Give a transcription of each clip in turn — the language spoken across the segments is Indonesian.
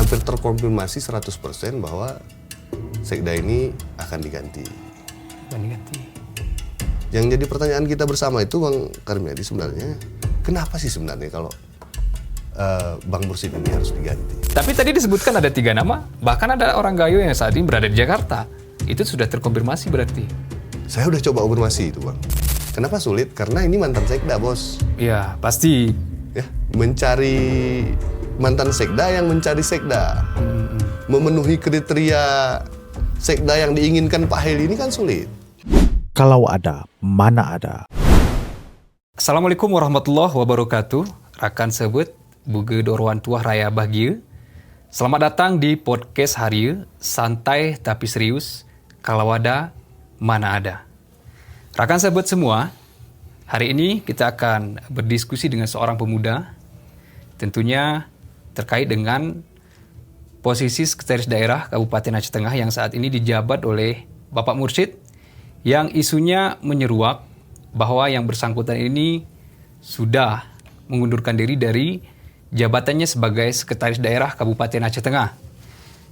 hampir terkonfirmasi 100% bahwa sekda ini akan diganti. Yang jadi pertanyaan kita bersama itu Bang Karmiadi sebenarnya, kenapa sih sebenarnya kalau Bang Mursid ini harus diganti? Tapi tadi disebutkan ada 3 nama, bahkan ada orang Gayo yang saat ini berada di Jakarta. Itu sudah terkonfirmasi berarti? Saya udah coba konfirmasi itu Bang. Kenapa sulit? Karena ini mantan sekda, Bos. Ya, pasti. Ya, mencari mantan sekda yang mencari sekda. Memenuhi kriteria sekda yang diinginkan Pak Heli ini kan sulit. Kalau ada, mana ada. Assalamualaikum warahmatullahi wabarakatuh. Rakan sebut, Buge Dorwan Tuah Raya Bahagia. Selamat datang di podcast Haria, santai tapi serius. Kalau ada, mana ada. Rakan sebut semua, hari ini kita akan berdiskusi dengan seorang pemuda. Tentunya terkait dengan posisi Sekretaris Daerah Kabupaten Aceh Tengah yang saat ini dijabat oleh Bapak Mursid, yang isunya menyeruak bahwa yang bersangkutan ini sudah mengundurkan diri dari jabatannya sebagai Sekretaris Daerah Kabupaten Aceh Tengah.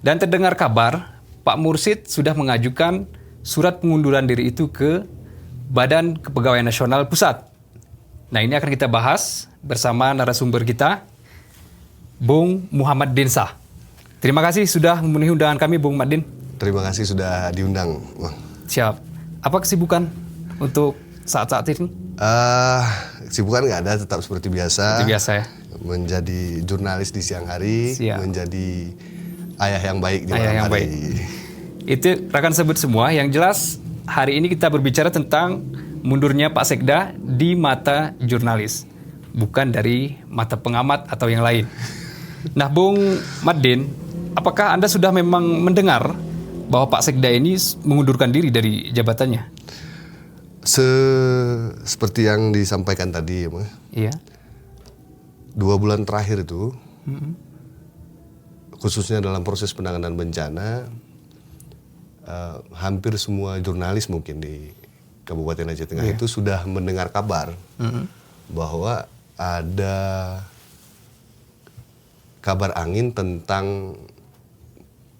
Dan terdengar kabar Pak Mursid sudah mengajukan surat pengunduran diri itu ke Badan Kepegawaian Nasional Pusat. Nah, ini akan kita bahas bersama narasumber kita, Bung Muhammad Dinsah. Terima kasih sudah memenuhi undangan kami, Bung Madin. Terima kasih sudah diundang, Bang. Siap. Apa kesibukan untuk saat-saat ini? Kesibukan nggak ada, tetap seperti biasa. Seperti biasa ya. Menjadi jurnalis di siang hari, Siap. menjadi ayah yang baik di Ayah malam yang hari. baik. Itu rekan sebut semua. Yang jelas hari ini kita berbicara tentang mundurnya Pak Sekda di mata jurnalis, bukan dari mata pengamat atau yang lain. Nah, Bung Madin, apakah Anda sudah memang mendengar bahwa Pak Sekda ini mengundurkan diri dari jabatannya? Seperti yang disampaikan tadi, ya, Bang. Iya. 2 bulan terakhir itu, khususnya dalam proses penanganan bencana, hampir semua jurnalis mungkin di Kabupaten Aceh Tengah itu sudah mendengar kabar bahwa ada kabar angin tentang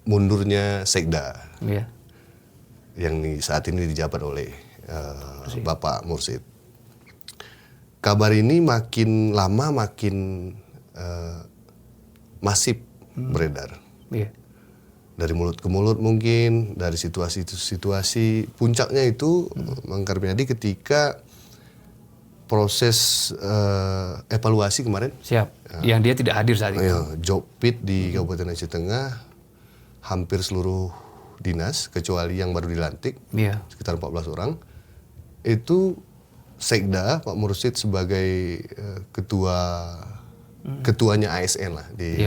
mundurnya Sekda yang saat ini dijabat oleh Bapak Mursid. Kabar ini makin lama makin masif beredar. Dari mulut ke mulut mungkin, dari situasi ke situasi. Puncaknya itu, Bang Karmiadi, ketika proses evaluasi kemarin. Siap. Yang dia tidak hadir saat itu. Jobpit di Kabupaten Aceh Tengah, hampir seluruh dinas, kecuali yang baru dilantik, sekitar 14 orang, itu Sekda, Pak Mursid sebagai ketuanya ASN lah di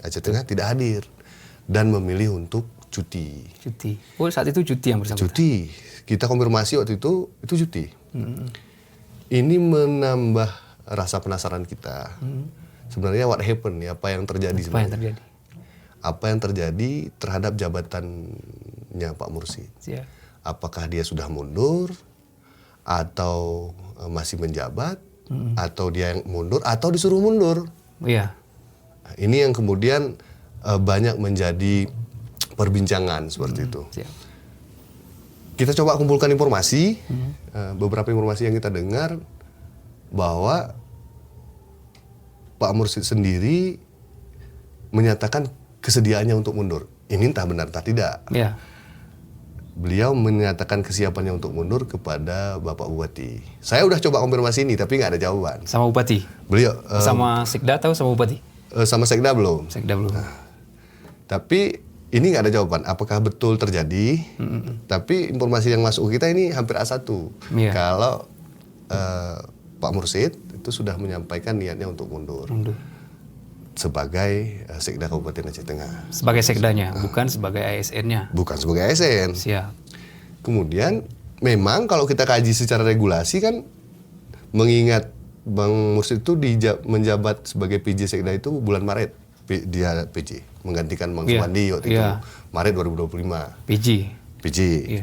Aceh Tengah tidak hadir dan memilih untuk cuti. Oh, saat itu cuti yang bersangkutan? Cuti. Kita konfirmasi waktu itu cuti. Ini menambah rasa penasaran kita. Sebenarnya what happened, apa yang terjadi sebenarnya? Apa yang terjadi terhadap jabatannya Pak Mursid? Apakah dia sudah mundur atau masih menjabat, atau dia yang mundur atau disuruh mundur? Ini yang kemudian banyak menjadi perbincangan seperti itu. Kita coba kumpulkan informasi, beberapa informasi yang kita dengar bahwa Pak Mursid sendiri menyatakan kesediaannya untuk mundur. Ini entah benar entah tidak. Beliau menyatakan kesiapannya untuk mundur kepada Bapak Bupati. Saya udah coba konfirmasi ini tapi nggak ada jawaban. Sama Bupati? Beliau sama Sekda atau sama Bupati? Sama Sekda belum. Sekda belum. Tapi ini nggak ada jawaban. Apakah betul terjadi? Tapi informasi yang masuk ke kita ini hampir A1. Kalau Pak Mursid itu sudah menyampaikan niatnya untuk mundur. Sebagai Sekda Kabupaten Aceh Tengah. Sebagai Sekdanya, bukan sebagai ASN-nya. Bukan sebagai ASN. Siap. Kemudian memang kalau kita kaji secara regulasi kan, mengingat Bang Mursid itu menjabat sebagai PJ Sekda itu bulan Maret. Dia PJ, menggantikan Bang Suwandi waktu itu, Maret 2025. PJ.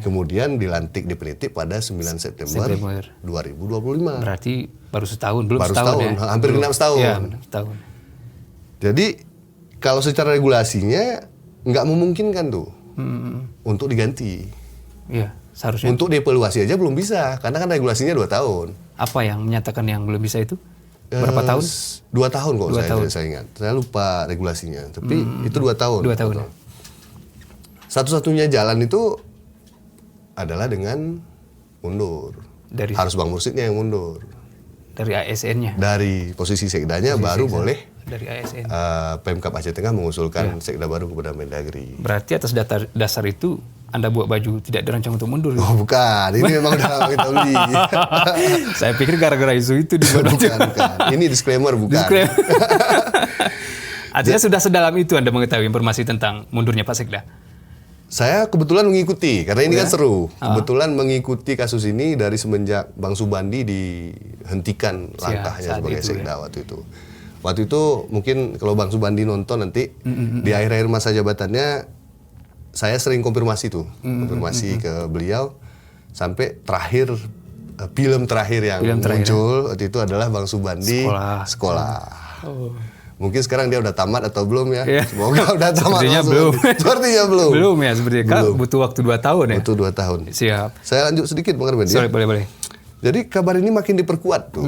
Kemudian dilantik definitif pada 9 September 2025. Berarti baru setahun, belum baru setahun ya? Hampir genap setahun. Iya, setahun. Jadi Kalau secara regulasinya nggak memungkinkan tuh untuk diganti. Iya, seharusnya. Untuk dievaluasi aja belum bisa, karena kan regulasinya 2 tahun. Apa yang menyatakan yang belum bisa itu? Berapa tahun? 2 tahun kok 2 tahun. saya ingat. Saya lupa regulasinya, tapi itu 2 tahun. 2 tahun. Satu-satunya jalan itu adalah dengan mundur. Harus Bang Mursidnya yang mundur. Dari ASN-nya? Dari posisi sekdanya baru boleh dari ASN. Pemkab Aceh Tengah mengusulkan sekda baru kepada Mendagri. Berarti atas dasar itu Anda buat baju tidak dirancang untuk mundur? Oh bukan, ini memang udah lama kita beli. Saya pikir gara-gara isu itu dibuat baju. Bukan. Ini disclaimer bukan. Artinya sudah sedalam itu Anda mengetahui informasi tentang mundurnya Pak Sekda? Saya kebetulan mengikuti, karena ini kan seru. Kebetulan mengikuti kasus ini dari semenjak Bang Subandi dihentikan langkahnya sebagai sekda waktu itu. Waktu itu mungkin kalau Bang Subandi nonton nanti, di akhir-akhir masa jabatannya, saya sering konfirmasi tuh. Konfirmasi ke beliau, sampai terakhir, film terakhir yang muncul waktu itu adalah Bang Subandi sekolah. Mungkin sekarang dia udah tamat atau belum ya? Semoga udah tamat. Sepertinya belum. Sepertinya belum. Belum ya, sepertinya. Kan butuh waktu 2 tahun ya? Butuh 2 tahun. Siap. Saya lanjut sedikit Bang Arben. Sorry, boleh. Jadi kabar ini makin diperkuat tuh.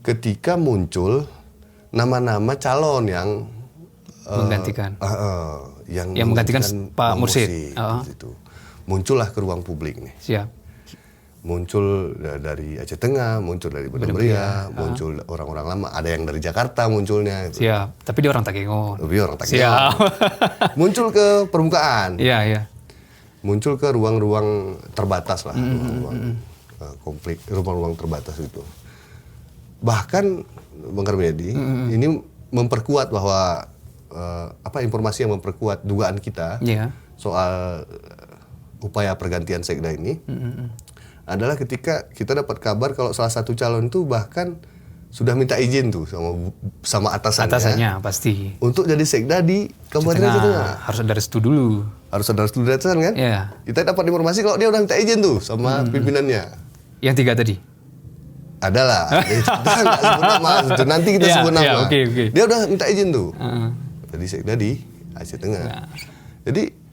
Ketika muncul nama-nama calon yang menggantikan. Yang menggantikan Pak Mursid. Itu. Muncullah ke ruang publik nih. Siap. Muncul dari Aceh Tengah, muncul dari Bandung Meriah, muncul orang-orang lama, ada yang dari Jakarta munculnya. Gitu. Siap, tapi dia orang Takengon. Tapi orang Takengon. Muncul ke permukaan. Iya. Muncul ke ruang-ruang terbatas lah, ruang-ruang konflik, ruang-ruang terbatas itu. Bahkan Bang Karmedi, ini memperkuat bahwa informasi yang memperkuat dugaan kita soal upaya pergantian sekda ini. Adalah ketika kita dapat kabar kalau salah satu calon itu bahkan sudah minta izin tuh sama atasannya pasti untuk jadi sekda di Kabupaten Aceh Tengah. Harus ada restu dulu. Harus ada restu dari atasan kan? Iya. Kita dapat informasi kalau dia udah minta izin tuh sama pimpinannya. Yang 3 tadi? Adalah. Kita nggak sebut nama. Nanti kita sebut nama. Okay. Dia udah minta izin tuh. Jadi sekda di Aceh Tengah. Jadi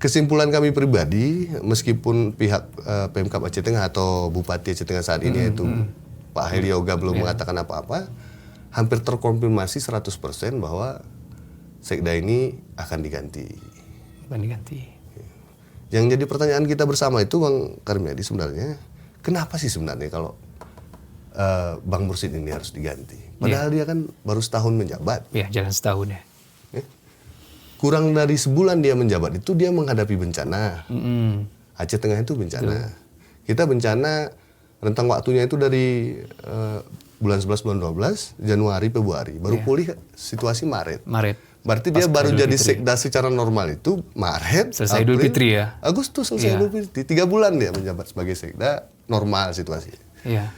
kesimpulan kami pribadi, meskipun pihak Pemkab Aceh Tengah atau Bupati Aceh Tengah saat ini yaitu Pak Heli Yoga belum mengatakan apa-apa, hampir terkonfirmasi 100% bahwa sekda ini akan diganti. Yang jadi pertanyaan kita bersama itu Bang Karmedi sebenarnya, kenapa sih sebenarnya kalau Bang Mursid ini harus diganti? Padahal dia kan baru setahun menjabat. Iya, jalan setahun ya. Kurang dari sebulan dia menjabat itu dia menghadapi bencana. Aceh Tengah itu bencana. Kita bencana rentang waktunya itu dari bulan 11, bulan 12, Januari, Februari. Baru pulih situasi Maret. Berarti dia baru jadi sekda secara normal itu Maret, selesai April, Idul Fitri ya. Agustus selesai Idul Fitri. 3 bulan dia menjabat sebagai sekda normal situasi. Iya.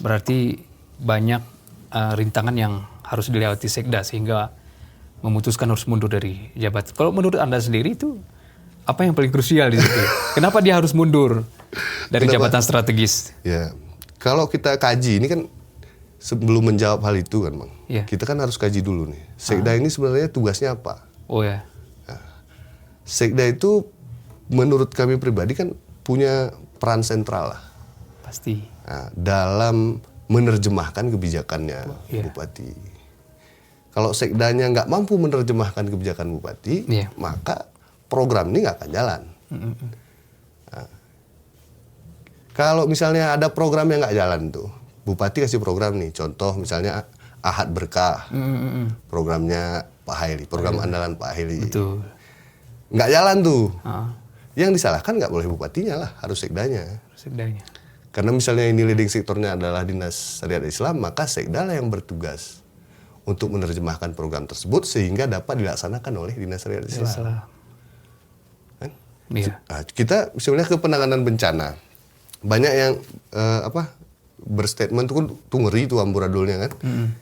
Berarti banyak rintangan yang harus dilewati sekda sehingga memutuskan harus mundur dari jabatan. Kalau menurut Anda sendiri itu apa yang paling krusial di situ? Kenapa dia harus mundur dari jabatan strategis? Ya, kalau kita kaji ini kan sebelum menjawab hal itu kan, Bang. Kita kan harus kaji dulu nih. Sekda ini sebenarnya tugasnya apa? Oh ya. Nah, sekda itu menurut kami pribadi kan punya peran sentral lah. Pasti. Nah, dalam menerjemahkan kebijakannya Bupati. Kalau sekdanya nggak mampu menerjemahkan kebijakan Bupati, maka program ini nggak akan jalan. Nah, kalau misalnya ada program yang nggak jalan tuh, Bupati kasih program nih, contoh misalnya Ahad Berkah, programnya Pak Haili, program andalan Pak Haili. Betul. Nggak jalan tuh. Yang disalahkan nggak boleh bupatinya lah, harus sekdanya. Karena misalnya ini leading sektornya adalah Dinas Syariat Islam, maka sekda lah yang bertugas untuk menerjemahkan program tersebut sehingga dapat dilaksanakan oleh Dinas Syariat Islam. Kan? Nah, kita misalnya ke penanganan bencana, banyak yang berstatement tuh ngeri tuh amburadulnya kan.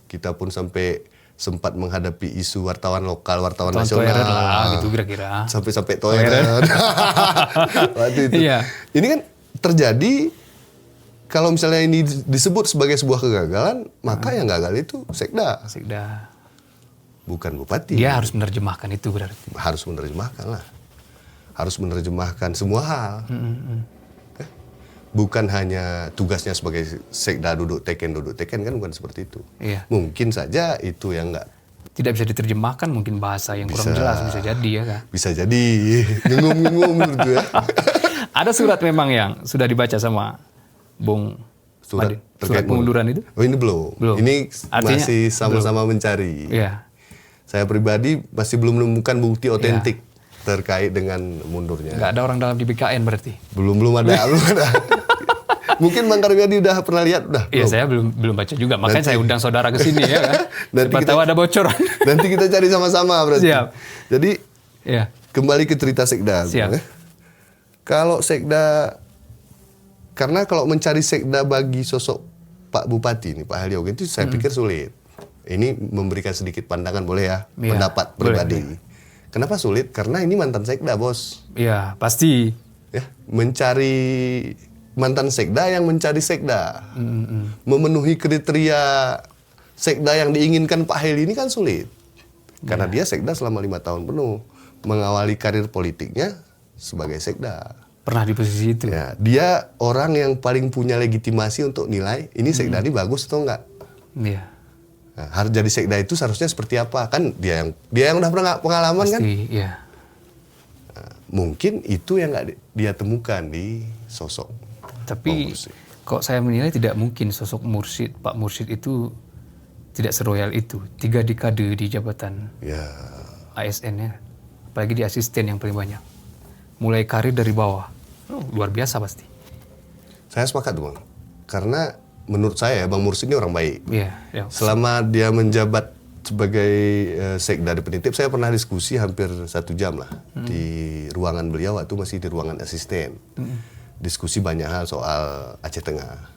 Kita pun sampai sempat menghadapi isu wartawan lokal, wartawan nasional lah, gitu kira-kira. Sampai toilet. Waktu itu. Ini kan terjadi. Kalau misalnya ini disebut sebagai sebuah kegagalan, maka yang gagal itu sekda. bukan bupati. Dia harus menerjemahkan itu berarti. Harus menerjemahkan lah. Harus menerjemahkan semua hal. Bukan hanya tugasnya sebagai sekda duduk teken kan bukan seperti itu. Iya. Mungkin saja itu yang enggak Tidak bisa diterjemahkan, mungkin bahasa yang kurang jelas bisa jadi ya kan. bisa jadi ngungum gitu ya. Ada surat memang yang sudah dibaca sama Bung Surat Madin? Surat pengunduran itu? Oh ini belum. Belum. Ini Artinya, masih sama-sama mencari. Iya. Saya pribadi masih belum menemukan bukti otentik terkait dengan mundurnya. Nggak ada orang dalam di BKN berarti? Belum ada. Mungkin Bang Karyadi udah pernah lihat Iya, saya belum baca juga. Makanya saya undang saudara ke sini ya kan. Siapa tahu ada bocoran. Nanti kita cari sama-sama berarti. Siap. Jadi Iya. kembali ke cerita sekda. Siap. Kalau sekda, karena kalau mencari sekda bagi sosok Pak Bupati nih, Pak Heli Yoga itu saya pikir sulit. Ini memberikan sedikit pandangan boleh ya, Iya, pendapat pribadi. Kenapa sulit? Karena ini mantan sekda, Bos. Iya, pasti. Ya, mencari mantan sekda yang mencari sekda. Memenuhi kriteria sekda yang diinginkan Pak Heli ini kan sulit. Karena dia sekda selama 5 tahun penuh. Mengawali karir politiknya sebagai sekda. Pernah di posisi itu. Ya, dia orang yang paling punya legitimasi untuk nilai ini sekda ini bagus atau enggak. Iya. Nah, harus jadi sekda itu seharusnya seperti apa? Kan dia yang udah pernah pengalaman kan? Pasti, iya. Nah, mungkin itu yang nggak dia temukan di sosok. Tapi kok saya menilai tidak mungkin sosok Mursyid, Pak Mursyid itu tidak seroyal itu. 3 dekade di jabatan Ya, ASN ya. Apalagi di asisten yang paling banyak. Mulai karir dari bawah. Oh, luar biasa pasti. saya sepakat tuh Bang. Karena menurut saya Bang Mursyid ini orang baik. Iya. Ya. Selama dia menjabat sebagai sekda di Penitip, saya pernah diskusi hampir 1 jam lah di ruangan beliau waktu masih di ruangan asisten. Diskusi banyak hal soal Aceh Tengah.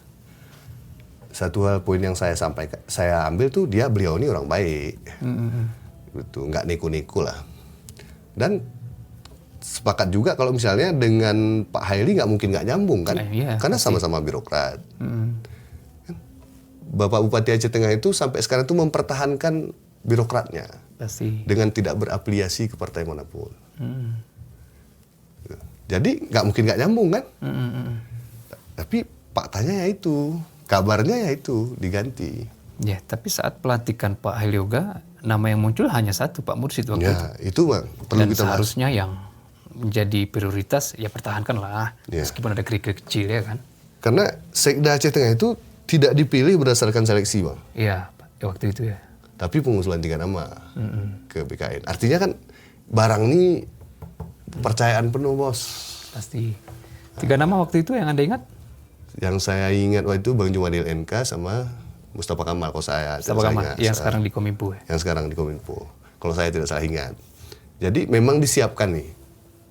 Satu hal poin yang saya ambil tuh beliau ini orang baik, gitu, nggak neko-neko lah. Dan sepakat juga kalau misalnya dengan Pak Haili nggak mungkin nggak nyambung kan, Iya, karena sama-sama birokrat. Bapak Bupati Aceh Tengah itu sampai sekarang itu mempertahankan birokratnya Pasti. dengan tidak berafiliasi ke partai manapun. Jadi nggak mungkin nggak nyambung kan? Tapi faktanya ya itu, kabarnya ya itu diganti. Ya, tapi saat pelantikan Pak Heli Yoga, nama yang muncul hanya satu, Pak Mursyid waktu itu. Ya itu Bang, perlu Dan kita bahas. seharusnya yang menjadi prioritas ya pertahankanlah, meskipun ada kerikil kecil ya kan. Karena Sekda Aceh Tengah itu tidak dipilih berdasarkan seleksi Bang, Iya, waktu itu ya. tapi pengusulan 3 nama ke BKN. Artinya kan barang ini kepercayaan penuh Bos. Pasti. 3 nama waktu itu yang Anda ingat? Yang saya ingat waktu itu Bang Jumadil NK sama Mustafa Kamal kalau saya tidak Mustafa salah Kamal, ingat. yang sekarang di Kominfo ya. Yang sekarang di Kominfo. Kalau saya tidak salah ingat. Jadi memang disiapkan nih.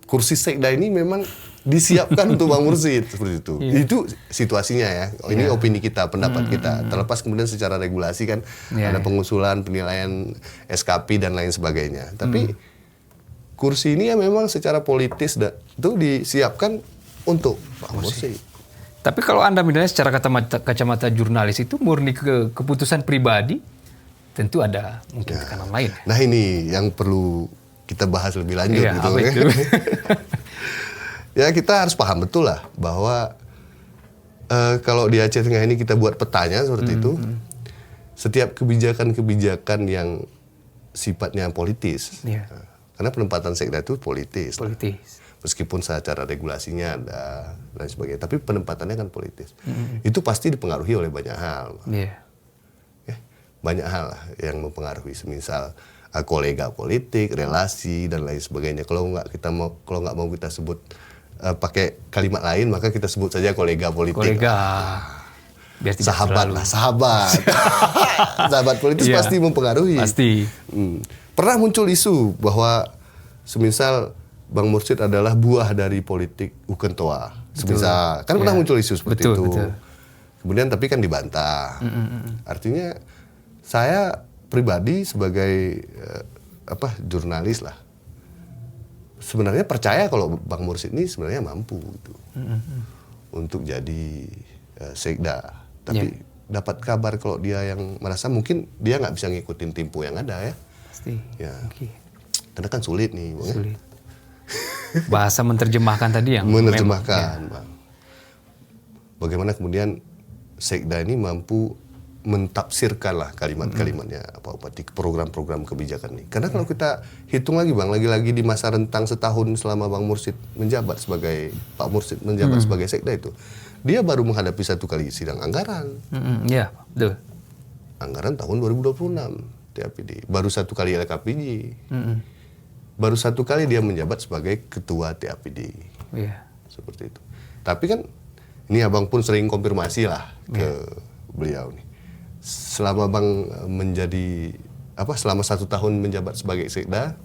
Kursi sekda ini memang disiapkan untuk Bang Mursyid seperti itu. Itu situasinya ya. Ini opini kita, pendapat kita. Terlepas kemudian secara regulasi kan ada pengusulan, penilaian SKP dan lain sebagainya. Tapi kursi ini ya memang secara politis itu disiapkan untuk Pak Mursyid. Tapi kalau Anda menilai secara kacamata jurnalis itu murni keputusan pribadi, tentu ada mungkin tekanan lain. Nah ini yang perlu kita bahas lebih lanjut gitu. Apa itu? Ya kita harus paham betul lah bahwa kalau di Aceh Tengah ini kita buat petanya seperti itu, setiap kebijakan-kebijakan yang sifatnya politis, karena penempatan sekda itu politis. Meskipun secara regulasinya ada dan sebagainya, tapi penempatannya kan politis. Itu pasti dipengaruhi oleh banyak hal. Banyak hal lah yang mempengaruhi, semisal kolega politik, relasi dan lain sebagainya. Kalau nggak mau kita sebut pakai kalimat lain, maka kita sebut saja kolega politik. Biar tidak sahabat lah, sahabat. Sahabat politis pasti mempengaruhi. Pasti. Pernah muncul isu bahwa semisal Bang Mursyid adalah buah dari politik Ukentoa. Semisal kan pernah muncul isu seperti itu. Kemudian tapi kan dibantah. Artinya saya pribadi sebagai jurnalis lah, sebenarnya percaya kalau Bang Mursyid ini sebenarnya mampu gitu, untuk jadi sekda. Tapi dapat kabar kalau dia yang merasa mungkin dia nggak bisa ngikutin tempo yang ada ya. Pasti. Ya. Oke. Karena kan sulit nih, Bang. Sulit. Bahasa menerjemahkan tadi yang Menerjemahkan, Bang. Bagaimana kemudian Sekda ini mampu mentafsirkan lah kalimat-kalimatnya Pak Bupati, program-program kebijakan ini. Karena kalau kita hitung lagi, Bang, lagi-lagi di masa rentang setahun selama Bang Mursyid menjabat sebagai Pak Mursyid menjabat sebagai Sekda itu, dia baru menghadapi 1 kali sidang anggaran. Iya, betul. Anggaran tahun 2026 TAPD. Baru 1 kali LKPJ. Baru 1 kali dia menjabat sebagai ketua TAPD. Iya. Seperti itu. Tapi kan ini abang pun sering konfirmasi lah ke beliau nih. Selama bang selama 1 tahun menjabat sebagai Sekda,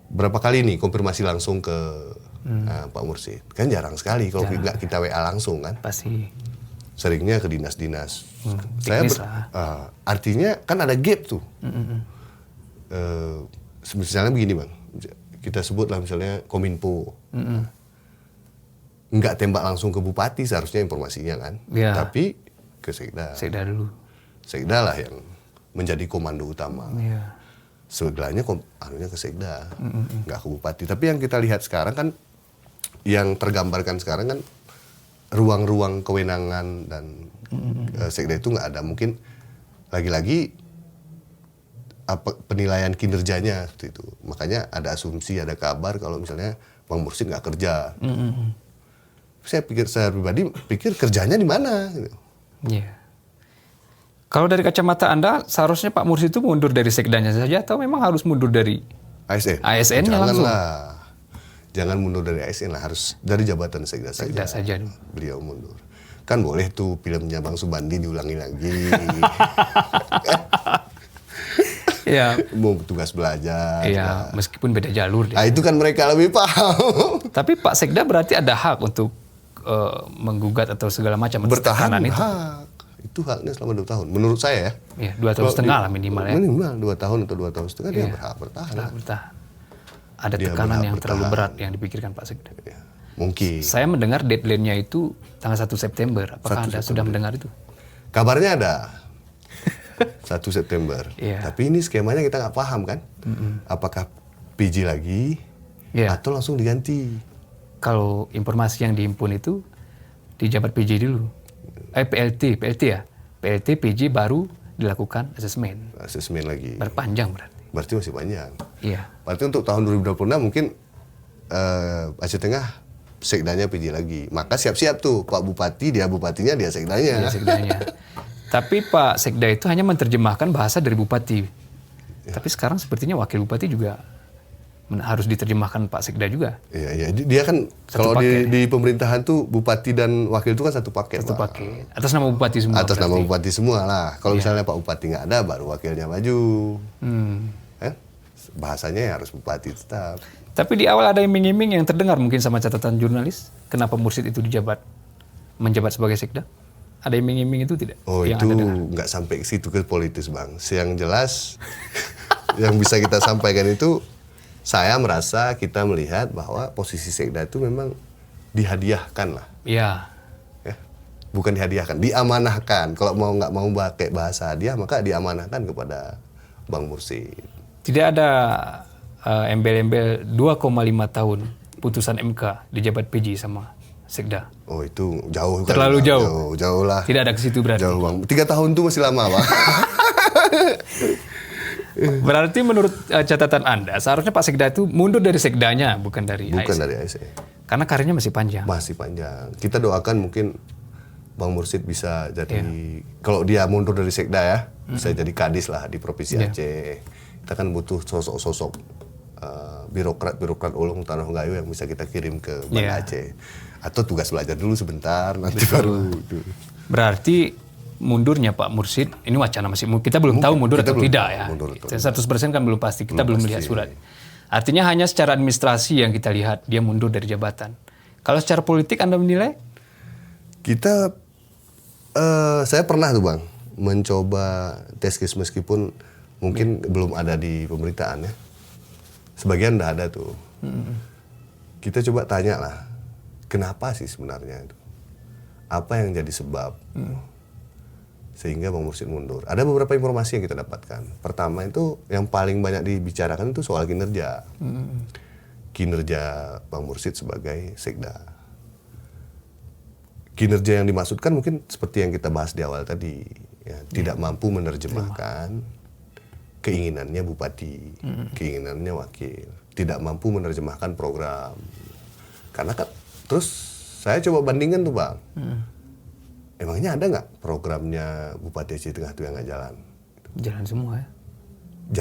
berapa kali nih konfirmasi langsung ke Pak Mursyid? Kan jarang sekali kalau nggak kita WA langsung kan. Pasti. Seringnya ke dinas-dinas. Artinya kan ada gap tuh. Misalnya begini bang, kita sebutlah misalnya Kominfo. Nggak tembak langsung ke bupati seharusnya informasinya kan. Ya. Tapi ke Sekda. Sekda dulu. Sekda lah yang menjadi komando utama. Iya. Segalanya ke Sekda, nggak ke bupati. Tapi yang kita lihat sekarang kan, yang tergambarkan sekarang kan ruang-ruang kewenangan dan Sekda itu nggak ada. Mungkin lagi-lagi penilaian kinerjanya seperti itu. Makanya ada asumsi, ada kabar kalau misalnya Bang Mursyid nggak kerja. Saya pribadi pikir kerjanya di mana. Gitu. Iya. Kalau dari kacamata Anda, seharusnya Pak Mursyid itu mundur dari Sekdanya saja atau memang harus mundur dari ASN-nya langsung? Jangan mundur dari ASN lah, harus dari jabatan Sekda saja. Beliau mundur. Kan boleh tuh filmnya Bang Subandi diulangi lagi. Ya. Mau tugas belajar. Iya, meskipun beda jalur. Itu kan mereka lebih paham. Tapi Pak Sekda berarti ada hak untuk menggugat atau segala macam bertahan itu. Hak. Itu haknya selama 2 tahun. Menurut saya ya. Iya, 2 tahun setengah lah minimal ya. Minimal 2 tahun atau 2 tahun setengah dia berhak bertahan. Bertahan. Ada tekanan yang terlalu berat yang dipikirkan Pak Sekda. Ya, mungkin. Saya mendengar deadline-nya itu tanggal 1 September. Apakah Anda sudah mendengar itu? Kabarnya ada. 1 September. Iya. Tapi ini skemanya kita nggak paham kan. Apakah PJ lagi atau langsung diganti. Kalau informasi yang dihimpun itu dijabat PJ dulu. PLT ya. PLT PJ baru dilakukan asesmen. Asesmen lagi. Berpanjang berarti. Berarti masih panjang. Iya. Berarti untuk tahun 2026 mungkin Aceh Tengah Sekdanya PJ lagi. Maka siap-siap tuh Pak Bupati, dia bupatinya, dia Sekdanya. Dia Sekdanya. Tapi Pak Sekda itu hanya menerjemahkan bahasa dari bupati. Ya. Tapi sekarang sepertinya wakil bupati juga harus diterjemahkan Pak Sekda juga. Iya. Dia kan kalau di pemerintahan tuh bupati dan wakil itu kan satu paket. Satu paket. Atas nama bupati semua. Atas nama bupati semua lah. Kalau misalnya Pak Bupati nggak ada, baru wakilnya maju. Bahasanya ya harus bupati tetap. Tapi di awal ada iming-iming yang terdengar mungkin sama catatan jurnalis. Kenapa Mursyid itu menjabat sebagai Sekda? Ada iming-iming itu tidak? Oh, yang itu nggak sampai ke situ, ke politis bang. Yang jelas yang bisa kita sampaikan itu, saya merasa kita melihat bahwa posisi Sekda itu memang dihadiahkan lah. Iya. Ya, bukan dihadiahkan, diamanahkan. Kalau nggak mau pakai bahasa hadiah, maka diamanahkan kepada Bang Mursyid. Tidak ada embel-embel 2,5 tahun putusan MK dijabat PJ sama Sekda. Oh itu jauh. Terlalu jauh. Jauh lah. Tidak ada ke situ berarti. Jauh bang. 3 tahun itu masih lama bang. Berarti menurut catatan Anda, seharusnya Pak Sekda itu mundur dari Sekdanya, bukan dari ASN. Bukan dari ASN. Karena karirnya masih panjang. Masih panjang. Kita doakan mungkin Bang Mursyid bisa jadi, kalau dia mundur dari Sekda ya, bisa jadi kadis lah di Provinsi Aceh. Kita kan butuh sosok-sosok birokrat ulung Tanah Gayo yang bisa kita kirim ke Banda Aceh. Atau tugas belajar dulu sebentar, nanti baru. Berarti mundurnya Pak Mursyid, ini wacana masih, kita belum tahu mundur atau tidak ya. 100% kan belum pasti, kita belum melihat surat. Artinya hanya secara administrasi yang kita lihat, dia mundur dari jabatan. Kalau secara politik Anda menilai? Saya pernah tuh Bang, mencoba tes case meskipun mungkin belum ada di pemberitaan ya. Sebagian udah ada tuh. Kita coba tanya lah, kenapa sih sebenarnya itu? Apa yang jadi sebab? sehingga Bang Mursyid mundur. Ada beberapa informasi yang kita dapatkan. Pertama itu yang paling banyak dibicarakan itu soal kinerja. Kinerja Bang Mursyid sebagai sekda. Kinerja yang dimaksudkan mungkin seperti yang kita bahas di awal tadi, ya, tidak mampu menerjemahkan keinginannya bupati, keinginannya wakil, tidak mampu menerjemahkan program. Karena kan terus saya coba bandingkan tuh Bang, emangnya ada nggak programnya Bupati Aceh Tengah tuh yang nggak jalan? Jalan semua ya?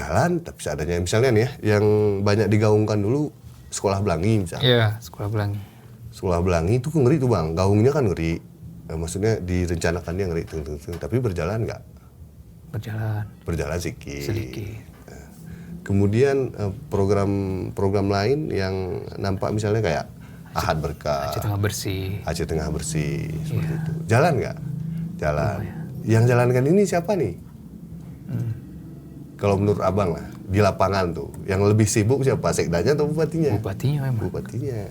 Jalan, tapi seadanya. Misalnya nih ya, yang banyak digaungkan dulu Sekolah Belangi misalnya. Iya, Sekolah Belangi. Sekolah Belangi itu ngeri tuh Bang, gaungnya kan ngeri. Maksudnya direncanakannya ngeri, tapi berjalan nggak? Berjalan sedikit. Kemudian program lain yang nampak misalnya kayak Ahad Berkah, Aceh Tengah Bersih, seperti itu. Jalan nggak? Jalan. Yang jalankan ini siapa nih? Kalau menurut Abang lah, di lapangan tuh, yang lebih sibuk siapa? Sekdanya atau bupatinya? Bupatinya memang. Bupatinya.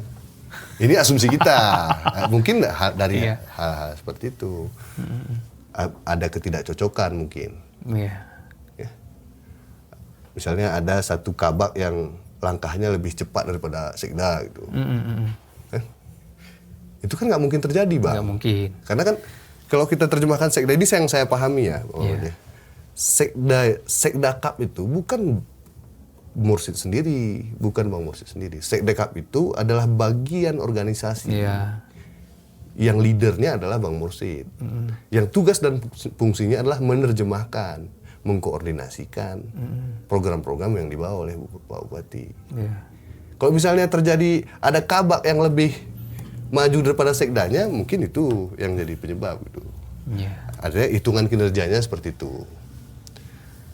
Ini asumsi kita. Mungkin dari hal-hal seperti itu. Ada ketidakcocokan mungkin. Iya. Ya. Misalnya ada satu kabak yang langkahnya lebih cepat daripada sekda gitu. Itu kan nggak mungkin terjadi Bang. Nggak mungkin. Karena kan kalau kita terjemahkan sekda ini yang saya pahami ya. Sekda Cup itu bukan Mursyid sendiri, bukan Bang Mursyid sendiri. Sekda Cup itu adalah bagian organisasi. Yang leadernya adalah Bang Mursyid. Yang tugas dan fungsinya adalah menerjemahkan, mengkoordinasikan program-program yang dibawa oleh Pak Bupati. Kalau misalnya terjadi ada kabak yang lebih maju daripada sekdanya, mungkin itu yang jadi penyebab gitu. Ada hitungan kinerjanya seperti itu.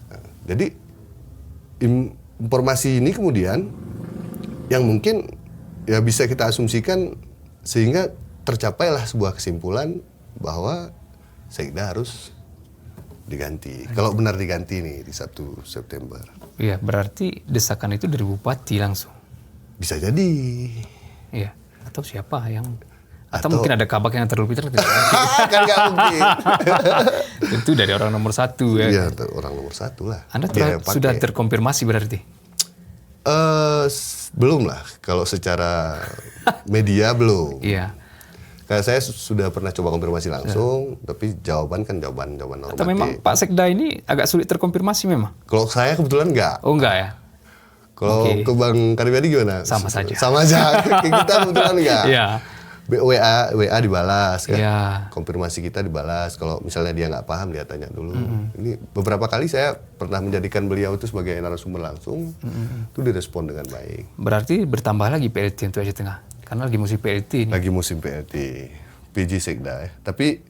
Nah, jadi informasi ini kemudian yang mungkin ya bisa kita asumsikan sehingga tercapailah sebuah kesimpulan bahwa sekda harus diganti. Kalau benar diganti nih di 1 September. Iya, berarti desakan itu dari bupati langsung. Bisa jadi. Iya. Atau siapa yang atau mungkin ada kabak yang terlalu pintar. Kan nggak mungkin. Tentu dari orang nomor 1 ya. Iya, orang nomor 1 lah. Anda sudah terkonfirmasi berarti? Belum lah. Kalau secara media belum. Iya. Kayak saya sudah pernah coba konfirmasi langsung, tapi jawaban normatif. Atau memang Pak Sekda ini agak sulit terkonfirmasi memang? Kalau saya kebetulan enggak. Oh enggak ya? Kalau ke Bang Karyadi gimana? Sama saja. Sama aja. Kita kebetulan enggak. Iya. WA dibalas kan. Iya. Konfirmasi kita dibalas. Kalau misalnya dia nggak paham dia tanya dulu. Ini beberapa kali saya pernah menjadikan beliau itu sebagai narasumber langsung. Itu direspon dengan baik. Berarti bertambah lagi PLT untuk Aceh Tengah. Karena lagi musim PLT ini. Lagi musim PLT. PJ Sekda ya. Tapi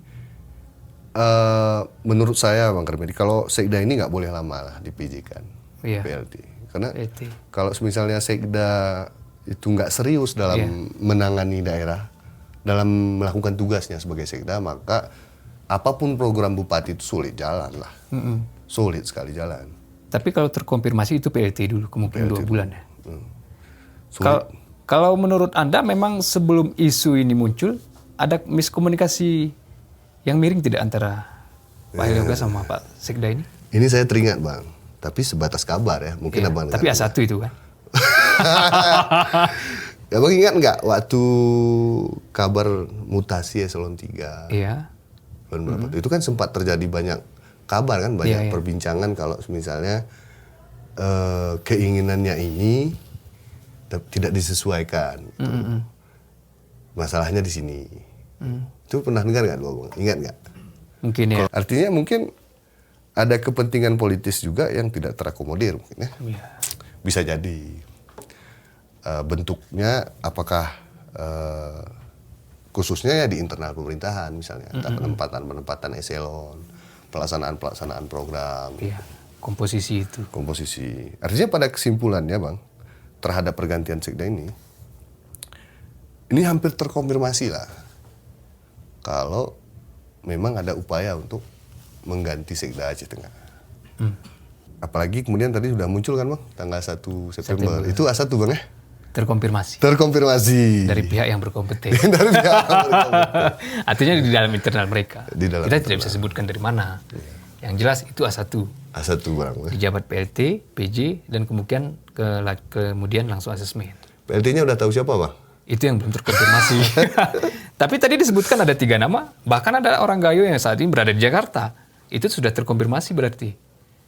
menurut saya Bang Karyadi, kalau Sekda ini nggak boleh lama lah di PJ kan. Iya. PLT. Karena kalau misalnya Sekda itu nggak serius dalam menangani daerah, dalam melakukan tugasnya sebagai Sekda, maka apapun program bupati itu sulit jalan lah. Sulit sekali jalan. Tapi kalau terkonfirmasi itu PLT dulu, kemungkinan 2 bulan ya. Kalau menurut Anda memang sebelum isu ini muncul, ada miskomunikasi yang miring tidak antara Pak Yoga sama Pak Sekda ini? Ini saya teringat Bang. Tapi sebatas kabar ya, mungkin Abang. Tapi A1 itu kan. Abang ingat nggak waktu kabar mutasi eselon 3? Iya. Itu kan sempat terjadi banyak kabar kan, banyak perbincangan kalau misalnya keinginannya ini tidak disesuaikan. Masalahnya di sini. Itu pernah dengar nggak Bang? Ingat nggak? Mungkin ya. Artinya mungkin ada kepentingan politis juga yang tidak terakomodir mungkin ya. Bisa jadi bentuknya apakah khususnya ya di internal pemerintahan misalnya, penempatan eselon, pelaksanaan program. Iya, komposisi itu. Komposisi. Artinya pada kesimpulannya Bang, terhadap pergantian Sekda ini hampir terkonfirmasi lah kalau memang ada upaya untuk mengganti Sekda Aceh Tengah. Apalagi kemudian tadi sudah muncul kan Bang, tanggal 1 September. Itu A1 Bang ya? terkonfirmasi dari pihak yang berkompeten. Dari pihak yang berkompeten. Artinya di dalam internal mereka. Kita tidak bisa sebutkan dari mana. Yang jelas itu A1. A1 barang. Dijabat PLT, PJ, dan kemudian langsung asesmen. PLT-nya udah tahu siapa, Bang? Itu yang belum terkonfirmasi. Tapi tadi disebutkan ada 3 nama, bahkan ada orang Gayo yang saat ini berada di Jakarta. Itu sudah terkonfirmasi berarti.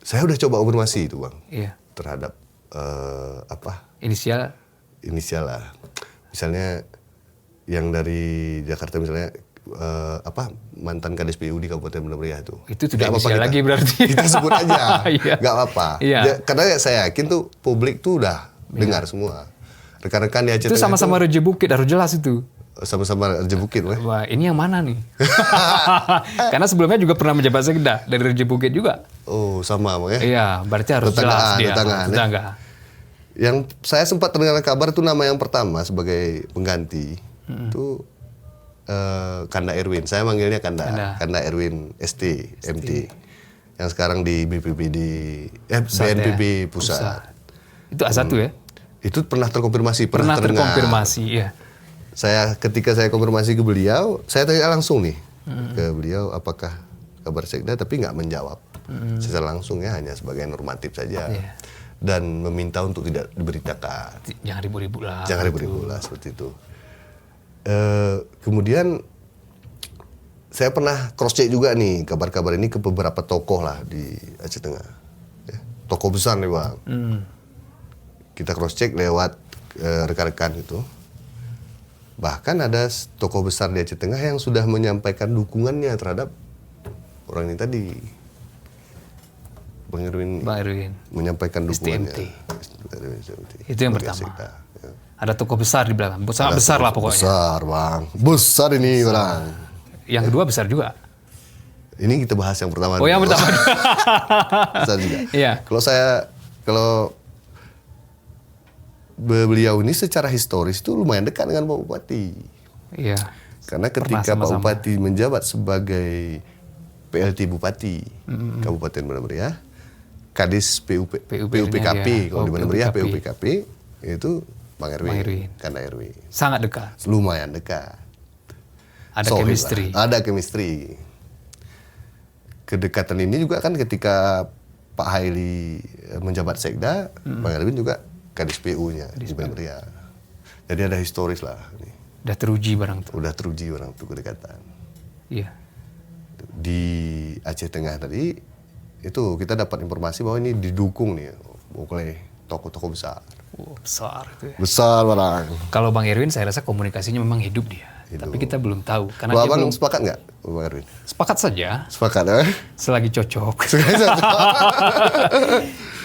Saya udah coba konfirmasi itu, Bang. Iya. Terhadap Inisial lah. Misalnya yang dari Jakarta misalnya mantan Kades PU di Kabupaten Benar Meriah itu. Itu tidak inisial lagi berarti. Kita sebut aja. Iya. Nggak apa-apa. Iya. Karena saya yakin tuh publik tuh udah dengar semua. Rekan-rekan di Aceh itu sama-sama Raja Bukit, harus jelas itu. Sama-sama Raja Bukit, Wah, ini yang mana nih? Karena sebelumnya juga pernah menjabat sekda dari Raja Bukit juga. Oh, sama, Bang ya? Iya, berarti harus jelas dia. Tetangga. Yang saya sempat terdengar kabar itu nama yang pertama sebagai pengganti itu Kanda Erwin. Saya manggilnya Kanda Erwin ST, MT. Yang sekarang di BNPB Pusat. Itu A1 ya? Itu pernah terkonfirmasi, pernah terkonfirmasi, ya. Ketika saya konfirmasi ke beliau, saya tanya langsung nih ke beliau apakah kabar sekda, tapi nggak menjawab secara langsung ya, hanya sebagai normatif saja. Dan meminta untuk tidak diberitakan. Jangan ribut-ribut lah. Jangan ribut-ribut lah, seperti itu. Kemudian saya pernah cross check juga nih kabar-kabar ini ke beberapa tokoh lah di Aceh Tengah. Ya, tokoh besar nih, Bang. Kita cross check lewat rekan-rekan itu. Bahkan ada tokoh besar di Aceh Tengah yang sudah menyampaikan dukungannya terhadap orang ini tadi. Bang Erwin menyampaikan dukungannya. STMT. Itu yang pertama. Ya. Ada tokoh besar di belakang. Sangat besar lah pokoknya. Besar, Bang. Besar ini orang. Yang kedua besar juga. Ini kita bahas yang pertama. Oh, yang pertama. Besar juga. Iya. Kalau beliau ini secara historis itu lumayan dekat dengan Pak Bupati. Iya. Karena ketika Pak Bupati menjabat sebagai PLT Bupati Kabupaten Benar Meriah, Kadis PUPKP, kalau di Benar Meriah PUPKP, itu Bang Erwin. Kanda Erwin. Sangat dekat. Lumayan dekat. Ada chemistry. Ada chemistry. Kedekatan ini juga kan ketika Pak Haili menjabat sekda, Bang Erwin juga Kadis PU-nya di Benar Meriah. Jadi ada historis lah. Udah teruji barang tuh. Udah teruji barang tuh kedekatan. Iya. Di Aceh Tengah tadi itu kita dapat informasi bahwa ini didukung nih oleh tokoh-tokoh besar. Besar itu ya. Besar barang. Kalau Bang Erwin saya rasa komunikasinya memang hidup dia. Hidup. Tapi kita belum tahu karena dia Abang belum sepakat nggak, Bang Erwin? Sepakat saja. Sepakat ya. Selagi cocok.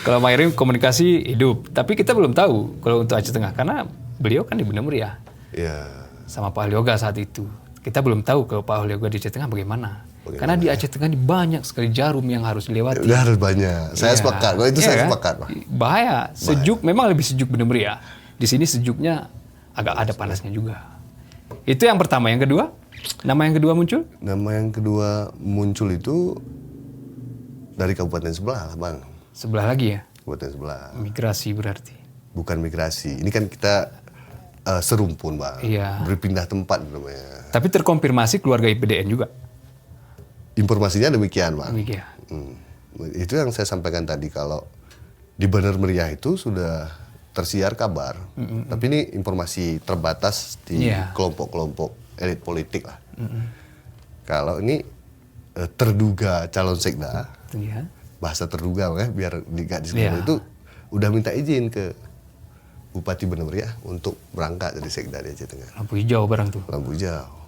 Kalau Bang Erwin komunikasi hidup, tapi kita belum tahu kalau untuk Aceh Tengah karena beliau kan di Benar Meriah. Iya. Sama Pak Alioga saat itu. Kita belum tahu kalau Pak Alioga di Aceh Tengah bagaimana. Karena di Aceh Tengah ini banyak sekali jarum yang harus dilewati. Udah harus banyak. Saya sepakat. Kalau itu saya sepakat, Pak. Bahaya. Sejuk memang lebih sejuk Benar Meriah. Di sini sejuknya agak ada panasnya juga. Itu yang pertama. Yang kedua? Nama yang kedua muncul? Nama yang kedua muncul itu dari kabupaten sebelah lah, Bang. Sebelah lagi ya? Kabupaten sebelah. Migrasi berarti. Bukan migrasi. Ini kan kita serumpun, Bang. Iya. Berpindah tempat namanya. Tapi terkonfirmasi keluarga IPDN juga? Informasinya demikian, Bang. Demikian. Itu yang saya sampaikan tadi, kalau di Benar Meriah itu sudah tersiar kabar. Tapi ini informasi terbatas di kelompok-kelompok elit politik lah. Kalau ini terduga calon sekda, bahasa terduga ya, biar nggak disebut itu udah minta izin ke Bupati Benar Meriah untuk berangkat jadi sekda di Aceh Tengah. Lampu hijau barang tuh. Lampu hijau.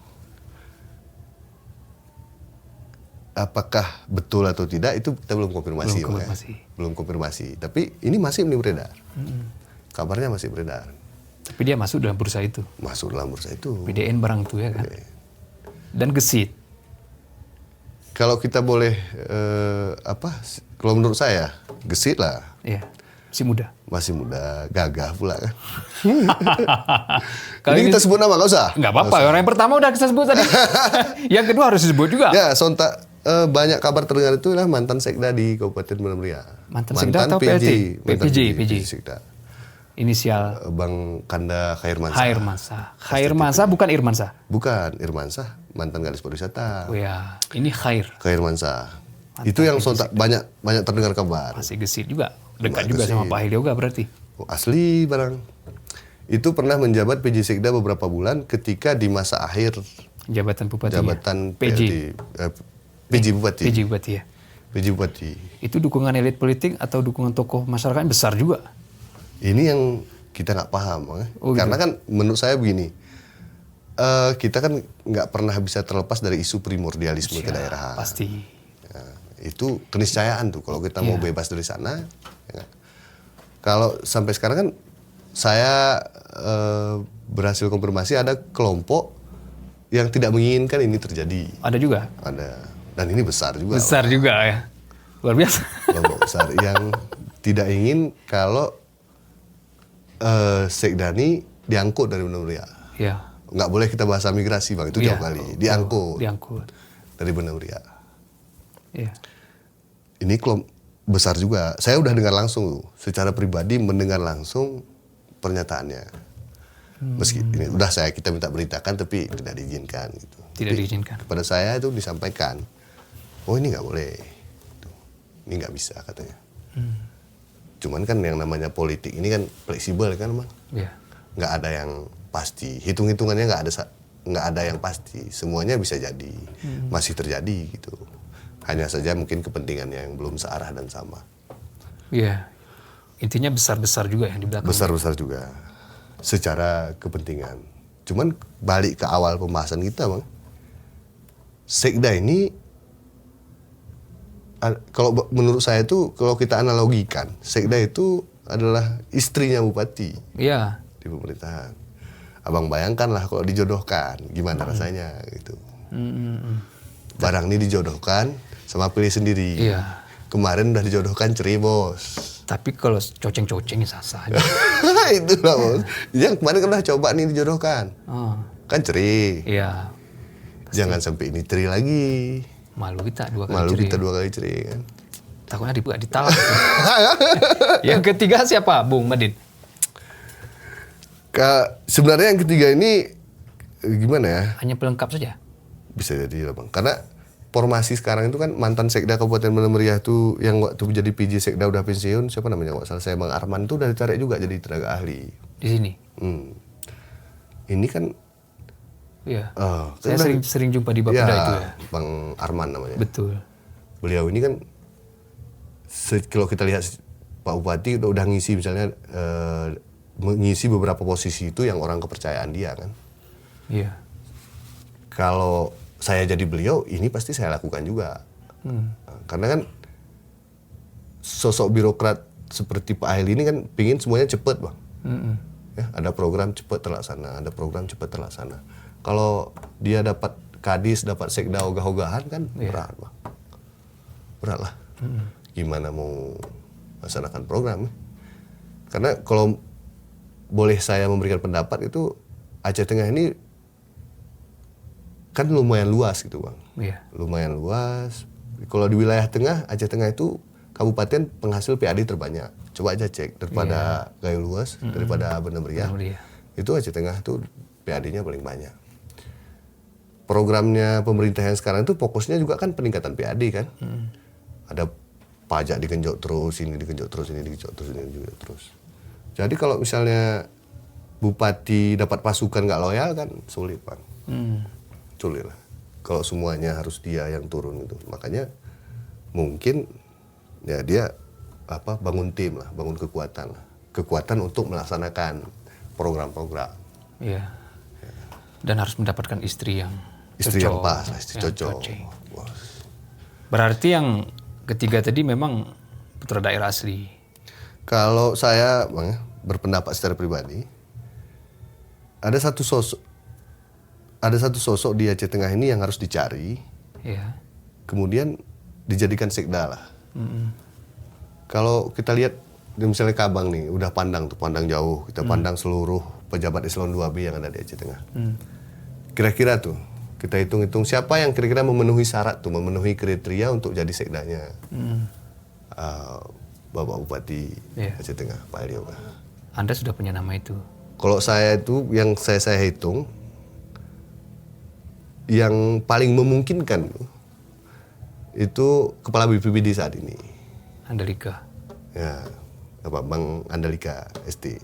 Apakah betul atau tidak itu kita belum konfirmasi. Belum konfirmasi. Tapi ini masih beredar. Kabarnya masih beredar. Tapi dia masuk dalam bursa itu. Masuk dalam bursa itu. PDN barang tuh ya kan. Dan gesit. Kalau kita boleh kalau menurut saya gesit lah. Iya. Masih muda. Masih muda, gagah pula kan. Kalau ini kita sebut nama, nggak usah. Nggak apa-apa. Orang yang pertama udah kita sebut tadi. Yang kedua harus disebut juga. Ya, sontak banyak kabar terdengar itu adalah mantan sekda di Kabupaten Benar Meriah. Mantan sekda atau PLT? PJ sekda. Inisial Bang Kanda Khairmansyah. Khairmansyah bukan Irmansyah. Bukan, Irmansyah mantan Kadis Pariwisata. Oh ya, ini Khairmansyah. Itu yang sontak banyak terdengar kabar. Masih gesit juga. Dekat juga sama Pak Hil Yoga berarti. Oh, asli barang. Itu pernah menjabat PJ Sekda beberapa bulan ketika di masa akhir Jabatan Bupati. Jabatan PJ. PJ Bupati. PJ Bupati ya. PJ Bupati. Itu dukungan elit politik atau dukungan tokoh masyarakat yang besar juga. Ini yang kita nggak paham, karena kan menurut saya begini, kita kan nggak pernah bisa terlepas dari isu primordialisme kedaerahan. Pasti. Ya, itu keniscayaan tuh kalau kita mau bebas dari sana. Ya. Kalau sampai sekarang kan saya berhasil konfirmasi ada kelompok yang tidak menginginkan ini terjadi. Ada juga. Ada, dan ini besar juga. Besar juga ya, luar biasa. Kelompok besar yang tidak ingin kalau Sekdani diangkut dari Banda Mulia. Iya. Nggak boleh kita bahasa migrasi bang, itu jauh kali. Diangkut dari Banda Mulia. Iya. Ini kelompok besar juga. Saya udah dengar langsung, secara pribadi mendengar langsung pernyataannya. Meski ini udah kita minta beritakan, tapi tidak diizinkan. Gitu. Tidak diizinkan. Kepada saya itu disampaikan, oh ini nggak boleh, ini nggak bisa katanya. Cuman kan yang namanya politik ini kan fleksibel kan bang. Iya. Nggak ada yang pasti, hitung-hitungannya nggak ada yang pasti, semuanya bisa jadi, masih terjadi gitu. Hanya saja mungkin kepentingannya yang belum searah dan sama. Iya, intinya besar-besar juga yang di belakang. Besar-besar juga, secara kepentingan. Cuman balik ke awal pembahasan kita bang, Sekda ini, kalau menurut saya itu, kalau kita analogikan, Sekda itu adalah istrinya bupati. Iya. Di pemerintahan. Abang bayangkanlah kalau dijodohkan, gimana rasanya gitu. Barang ini dijodohkan sama pilih sendiri. Iya. Kemarin udah dijodohkan cerai bos. Tapi kalau coceng-coceng sah-sah aja. Itulah bos. Yang kemarin kan udah coba nih dijodohkan. Kan cerai. Iya. Jangan sampai ini cerai lagi. Malu kita dua kali Malu cerai. kita 2 kali cerai kan. Takutnya ditalak. Yang ketiga siapa, Bung Madin? Sebenarnya yang ketiga ini gimana ya? Hanya pelengkap saja. Bisa jadi lah bang. Karena formasi sekarang itu kan mantan Sekda Kabupaten Banda Meriah itu yang waktu menjadi PJ Sekda udah pensiun, siapa namanya? Nggak salah saya, Bang Arman itu udah ditarik juga jadi tenaga ahli. Di sini? Ini kan... Iya. Saya sering jumpa di Bapeda itu ya. Bang Arman namanya. Betul. Beliau ini kan, kalau kita lihat Pak Bupati udah ngisi misalnya, mengisi beberapa posisi itu yang orang kepercayaan dia kan. Iya. Kalau saya jadi beliau, ini pasti saya lakukan juga. Karena kan sosok birokrat seperti Pak Ahli ini kan pingin semuanya cepat bang. Ya, ada program cepat terlaksana, ada program cepat terlaksana. Kalau dia dapat kadis, dapat sekda ogah-ogahan kan berat bang. Berat lah. Gimana mau melaksanakan program? Karena kalau boleh saya memberikan pendapat itu, Aceh Tengah ini kan lumayan luas gitu bang. Iya. Lumayan luas. Kalau di wilayah tengah, Aceh Tengah itu kabupaten penghasil PAD terbanyak. Coba aja cek, daripada Gayo Luas, daripada Banda Meriah. Itu Aceh Tengah tuh PAD-nya paling banyak. Programnya pemerintah yang sekarang itu fokusnya juga kan peningkatan PAD kan. Ada pajak digenjot terus, ini digenjot terus, ini digenjot terus, ini digenjot terus. Jadi kalau misalnya bupati dapat pasukan nggak loyal kan sulit bang. Sulit lah. Kalau semuanya harus dia yang turun itu, makanya mungkin ya dia bangun tim lah, bangun kekuatan untuk melaksanakan program-program. Iya. Dan harus mendapatkan istri yang yang pas, istri cocok. Berarti yang ketiga tadi memang putra daerah asli. Kalau saya bang, berpendapat secara pribadi, ada satu sosok di Aceh Tengah ini yang harus dicari, kemudian dijadikan sekda lah. Kalau kita lihat, misalnya Kabang nih, udah pandang jauh, kita pandang seluruh pejabat eselon 2B yang ada di Aceh Tengah. Kira-kira tuh, kita hitung-hitung siapa yang kira-kira memenuhi syarat tuh, memenuhi kriteria untuk jadi sekdanya. Bapak Bupati Aceh Tengah, Pak Hil Yoga. Anda sudah punya nama itu. Kalau saya itu yang saya hitung yang paling memungkinkan itu kepala BPBD saat ini. Andalika. Ya, Bang Andalika ST.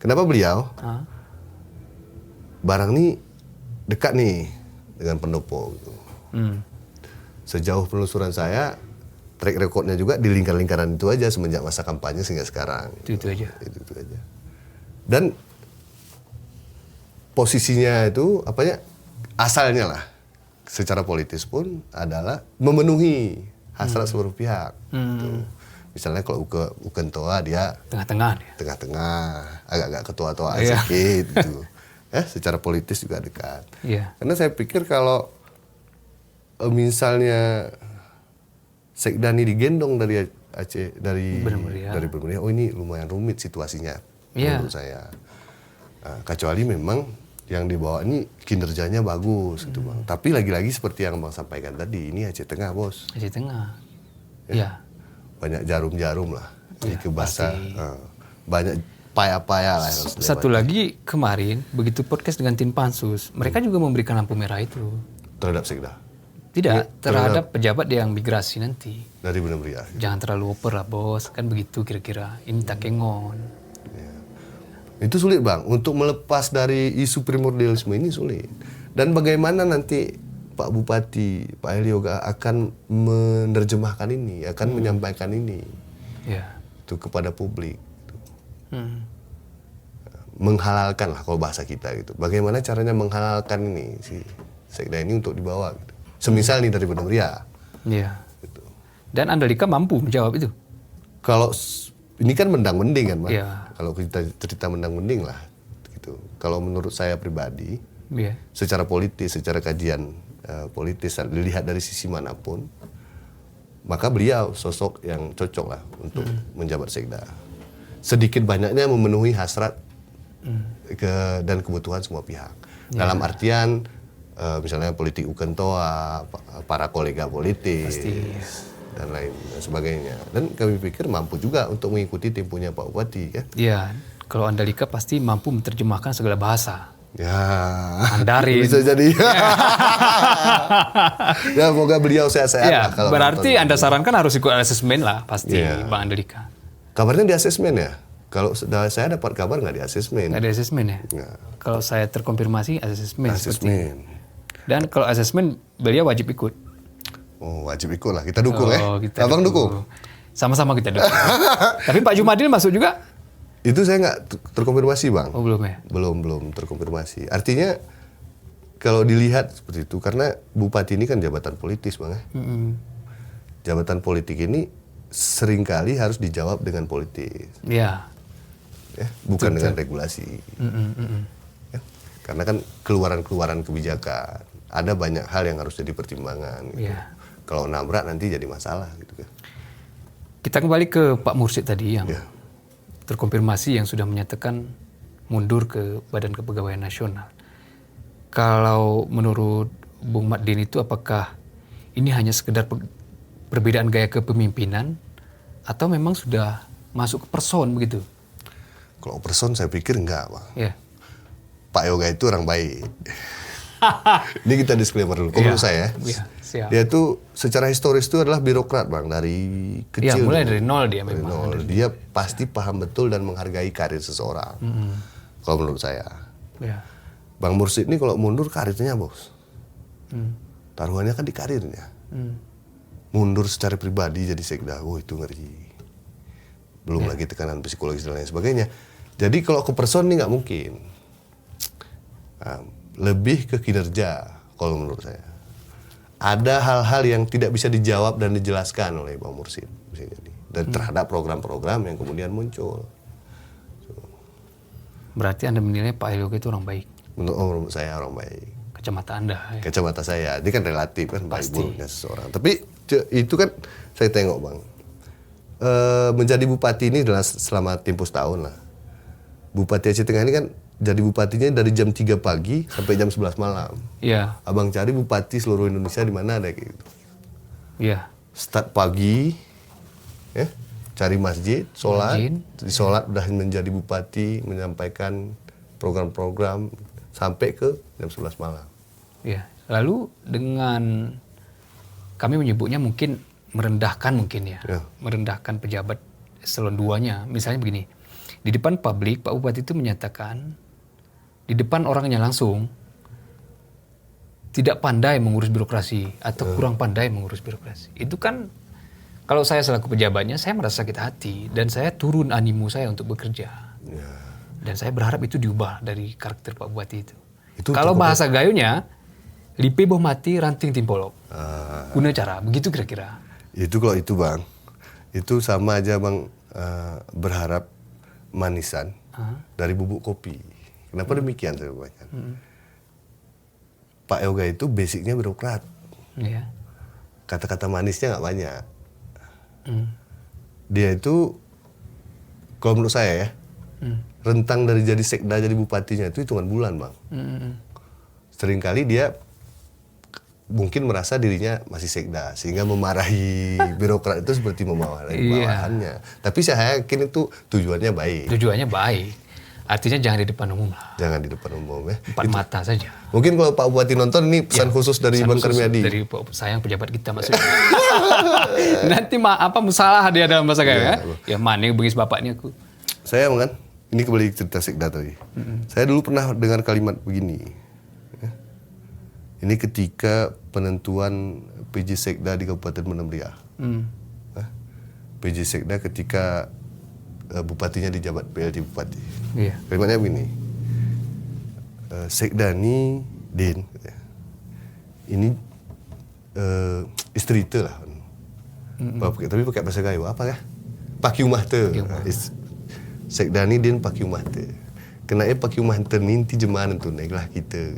Kenapa beliau? Barang ini dekat nih dengan pendopo gitu. Sejauh penelusuran saya, track recordnya juga di lingkaran-lingkaran itu aja semenjak masa kampanye hingga sekarang. Itu aja. Itu aja. Dan posisinya itu asalnya lah secara politis pun adalah memenuhi hasrat seluruh pihak. Gitu. Misalnya kalau Ukentoa dia tengah-tengah, agak-agak ketua-toa sedikit gitu. Secara politis juga dekat. Karena saya pikir kalau misalnya Sekda ini digendong dari Aceh, dari Benar-Meriah, oh ini lumayan rumit situasinya menurut saya. Kecuali memang yang dibawa ini kinerjanya bagus gitu Bang. Tapi lagi-lagi seperti yang Bang sampaikan tadi, ini Aceh Tengah bos. Aceh Tengah. Banyak jarum-jarum lah di kebasa. Banyak payah-payah lah. Satu lagi kemarin begitu podcast dengan tim pansus, mereka juga memberikan lampu merah itu terhadap Sekda. Tidak, terhadap pejabat yang migrasi nanti. Dari Benar-Meriah. Jangan terlalu oper lah bos, kan begitu kira-kira. Ini takengon. Itu sulit Bang, untuk melepas dari isu primordialisme ini sulit. Dan bagaimana nanti Pak Bupati, Pak Helioga akan menerjemahkan ini, akan menyampaikan ini itu kepada publik. Menghalalkan lah kalau bahasa kita gitu. Bagaimana caranya menghalalkan ini si Sekda ini untuk dibawa gitu. Semisal nih dari Benar-Meriah. Gitu. Dan Andalika mampu menjawab itu. Kalau ini kan mendang-mending kan, Mas. Kalau kita cerita mendang-mending lah gitu. Kalau menurut saya pribadi, secara politis, secara kajian politis dilihat dari sisi manapun, maka beliau sosok yang cocok lah untuk menjabat Sekda. Sedikit banyaknya memenuhi hasrat dan kebutuhan semua pihak. Dalam artian misalnya politik Ukentoa, para kolega politis, dan lain sebagainya. Dan kami pikir mampu juga untuk mengikuti temponya Pak Bupati ya. Iya, kalau Andalika pasti mampu menerjemahkan segala bahasa. Mandarin. Bisa jadi. Ya, semoga beliau sehat-sehat lah. Kalau berarti Anda sarankan harus ikut asesmen lah pasti Bang Andalika. Kabarnya di asesmen ya? Kalau saya dapat kabar nggak di asesmen. Nggak di asesmen ya? Kalau saya terkonfirmasi asesmen. Dan kalau asesmen beliau wajib ikut. Oh, wajib ikut lah. Kita dukung Abang dukung? Sama-sama kita dukung. Tapi Pak Jumadil masuk juga? Itu saya nggak terkonfirmasi Bang. Oh belum ya? Belum terkonfirmasi. Artinya kalau dilihat seperti itu, karena Bupati ini kan jabatan politis Bang ya. Jabatan politik ini seringkali harus dijawab dengan politis. Bukan dengan regulasi. Karena kan keluaran kebijakan. Ada banyak hal yang harus jadi pertimbangan. Gitu. Kalau nabrak nanti jadi masalah. Gitu kan. Kita kembali ke Pak Mursyid tadi yang terkonfirmasi yang sudah menyatakan mundur ke Badan Kepegawaian Nasional. Kalau menurut Bung Maddin itu apakah ini hanya sekedar perbedaan gaya kepemimpinan atau memang sudah masuk ke person begitu? Kalau person saya pikir enggak Pak. Pak Yoga itu orang baik. Ini kita disclaimer dulu. Kalau menurut saya, dia tuh secara historis itu adalah birokrat Bang dari kecil. Mulai dari nol dia memang. Nol. Dia pasti paham betul dan menghargai karir seseorang. Kalau menurut saya. Bang Mursyid ini kalau mundur karirnya bos. Taruhannya kan di karirnya. Mundur secara pribadi jadi Sekda, itu ngeri. Belum lagi tekanan psikologis dan lain sebagainya. Jadi kalau ke person ini nggak mungkin. Lebih ke kinerja kalau menurut saya. Ada hal-hal yang tidak bisa dijawab dan dijelaskan oleh Bang Mursyid dan terhadap program-program yang kemudian muncul. Berarti Anda menilai Pak Helioga itu orang baik? Menurut saya orang baik. Kacamata Anda? Kacamata saya. Ini kan relatif kan baik buruknya seseorang. Tapi itu kan saya tengok Bang. Menjadi bupati ini selama tempo setahun lah. Bupati Aceh Tengah ini kan jadi bupatinya dari jam 3 pagi sampai jam 11 malam. Abang cari bupati seluruh Indonesia di mana ada kayak gitu. Start pagi, cari masjid, sholat, di sholat udah menjadi bupati, menyampaikan program-program sampai ke jam 11 malam. Ya, lalu dengan kami menyebutnya mungkin merendahkan mungkin ya, merendahkan pejabat eselon 2-nya. Misalnya begini, di depan publik Pak Bupati itu menyatakan di depan orangnya langsung tidak pandai mengurus birokrasi atau kurang pandai mengurus birokrasi. Itu kan kalau saya selaku pejabatnya, saya merasa sakit hati dan saya turun animo saya untuk bekerja. Ya. Dan saya berharap itu diubah dari karakter Pak Bupati itu. Kalau bahasa gayunya, lipe boh mati ranting timpolok. Guna cara, begitu kira-kira. Itu kalau itu Bang, itu sama aja Bang berharap manisan dari bubuk kopi. Kenapa demikian saya sampaikan? Pak Yoga itu basicnya birokrat. Yeah. Kata-kata manisnya nggak banyak. Dia itu, kalau menurut saya ya, rentang dari jadi sekda jadi bupatinya itu hitungan bulan Bang. Seringkali dia mungkin merasa dirinya masih sekda sehingga memarahi birokrat itu seperti memarahi bawahannya. Tapi saya yakin itu tujuannya baik. Tujuannya baik. Artinya jangan di depan umum lah. Jangan di depan umum ya. Empat mata saja. Mungkin kalau Pak Bupati nonton ini pesan khusus dari Bang Karmiadi. Dari sayang pejabat kita maksudnya. Nanti musalah dia dalam bahasa gaya. Ya mana yang bengis bapaknya aku. Saya kan, ini kembali cerita sekda tadi. Saya dulu pernah dengar kalimat begini. Ini ketika penentuan PJ Sekda di Kabupaten Benam Ria. PJ Sekda ketika bupatinya dijabat PLT Bupati. Iya. Kalimatnya begini. Sekda ini Din. Ini istri itu lah. Tapi pakai bahasa Gayo apa ya? Pakiumah te. Sekda ini Din pakiumah te. Kenapa pakiumah te ninti jemanan tu naiklah kita.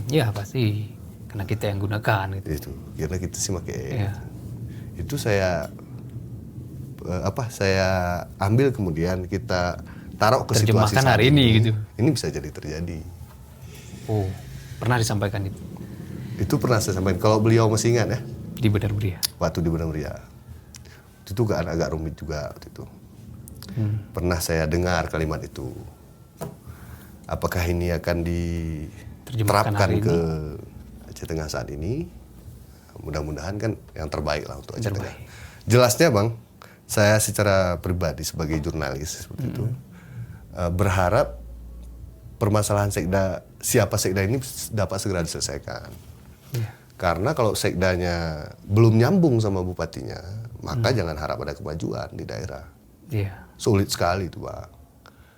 Ya pasti. Karena kita yang gunakan gitu. Itu. Karena kita sih pakai. Itu saya saya ambil kemudian kita taruh ke situasi terjemahkan hari ini gitu. Ini bisa jadi terjadi. Oh, pernah disampaikan itu? Itu pernah saya sampaikan. Kalau beliau masih ingat ya. Di Benam Ria. Waktu di Benam Ria. Itu agak rumit juga waktu itu. Pernah saya dengar kalimat itu. Apakah ini akan diterapkan ke Aceh Tengah saat ini? Mudah-mudahan kan yang terbaik lah untuk Aceh Tengah. Jelasnya Bang, saya secara pribadi sebagai jurnalis seperti itu berharap permasalahan sekda, siapa sekda ini dapat segera diselesaikan. Karena kalau sekdanya belum nyambung sama bupatinya, maka jangan harap ada kemajuan di daerah. Sulit sekali itu Bang.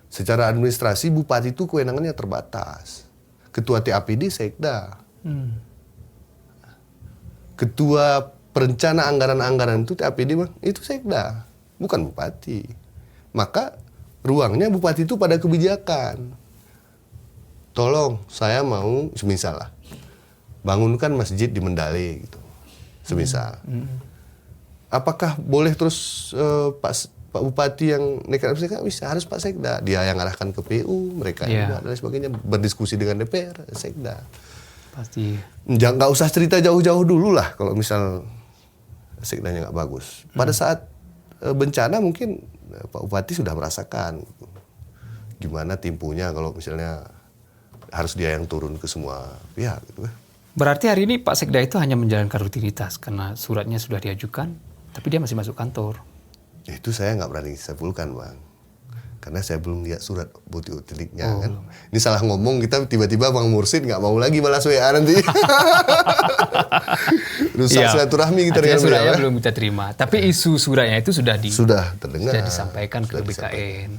Secara administrasi bupati itu kewenangannya terbatas. Ketua TAPD sekda. Ketua perencana anggaran-anggaran itu TAPD Bang, itu sekda, bukan bupati. Maka ruangnya bupati itu pada kebijakan. Tolong, saya mau semisal lah, bangunkan masjid di Mendale gitu, semisal. Apakah boleh terus Pak Bupati yang nekat bisa? Harus Pak Sekda. Dia yang arahkan ke PU, mereka yang buat dan sebagainya, berdiskusi dengan DPR, Sekda. Pasti. Jangan, nggak usah cerita jauh-jauh dulu lah kalau misal sekdanya nggak bagus. Pada saat bencana mungkin Pak Bupati sudah merasakan gimana timpunya kalau misalnya harus dia yang turun ke semua pihak. Gitu. Berarti hari ini Pak Sekda itu hanya menjalankan rutinitas karena suratnya sudah diajukan, tapi dia masih masuk kantor. Itu saya nggak berani simpulkan Bang. Karena saya belum lihat surat bukti utiliknya kan. Ini salah ngomong kita tiba-tiba Bang Mursid nggak mau lagi balas WA nanti. Rusak silaturahmi kita dengan suratnya belum kita terima. Tapi isu suratnya itu sudah terdengar. Sudah disampaikan ke BKN.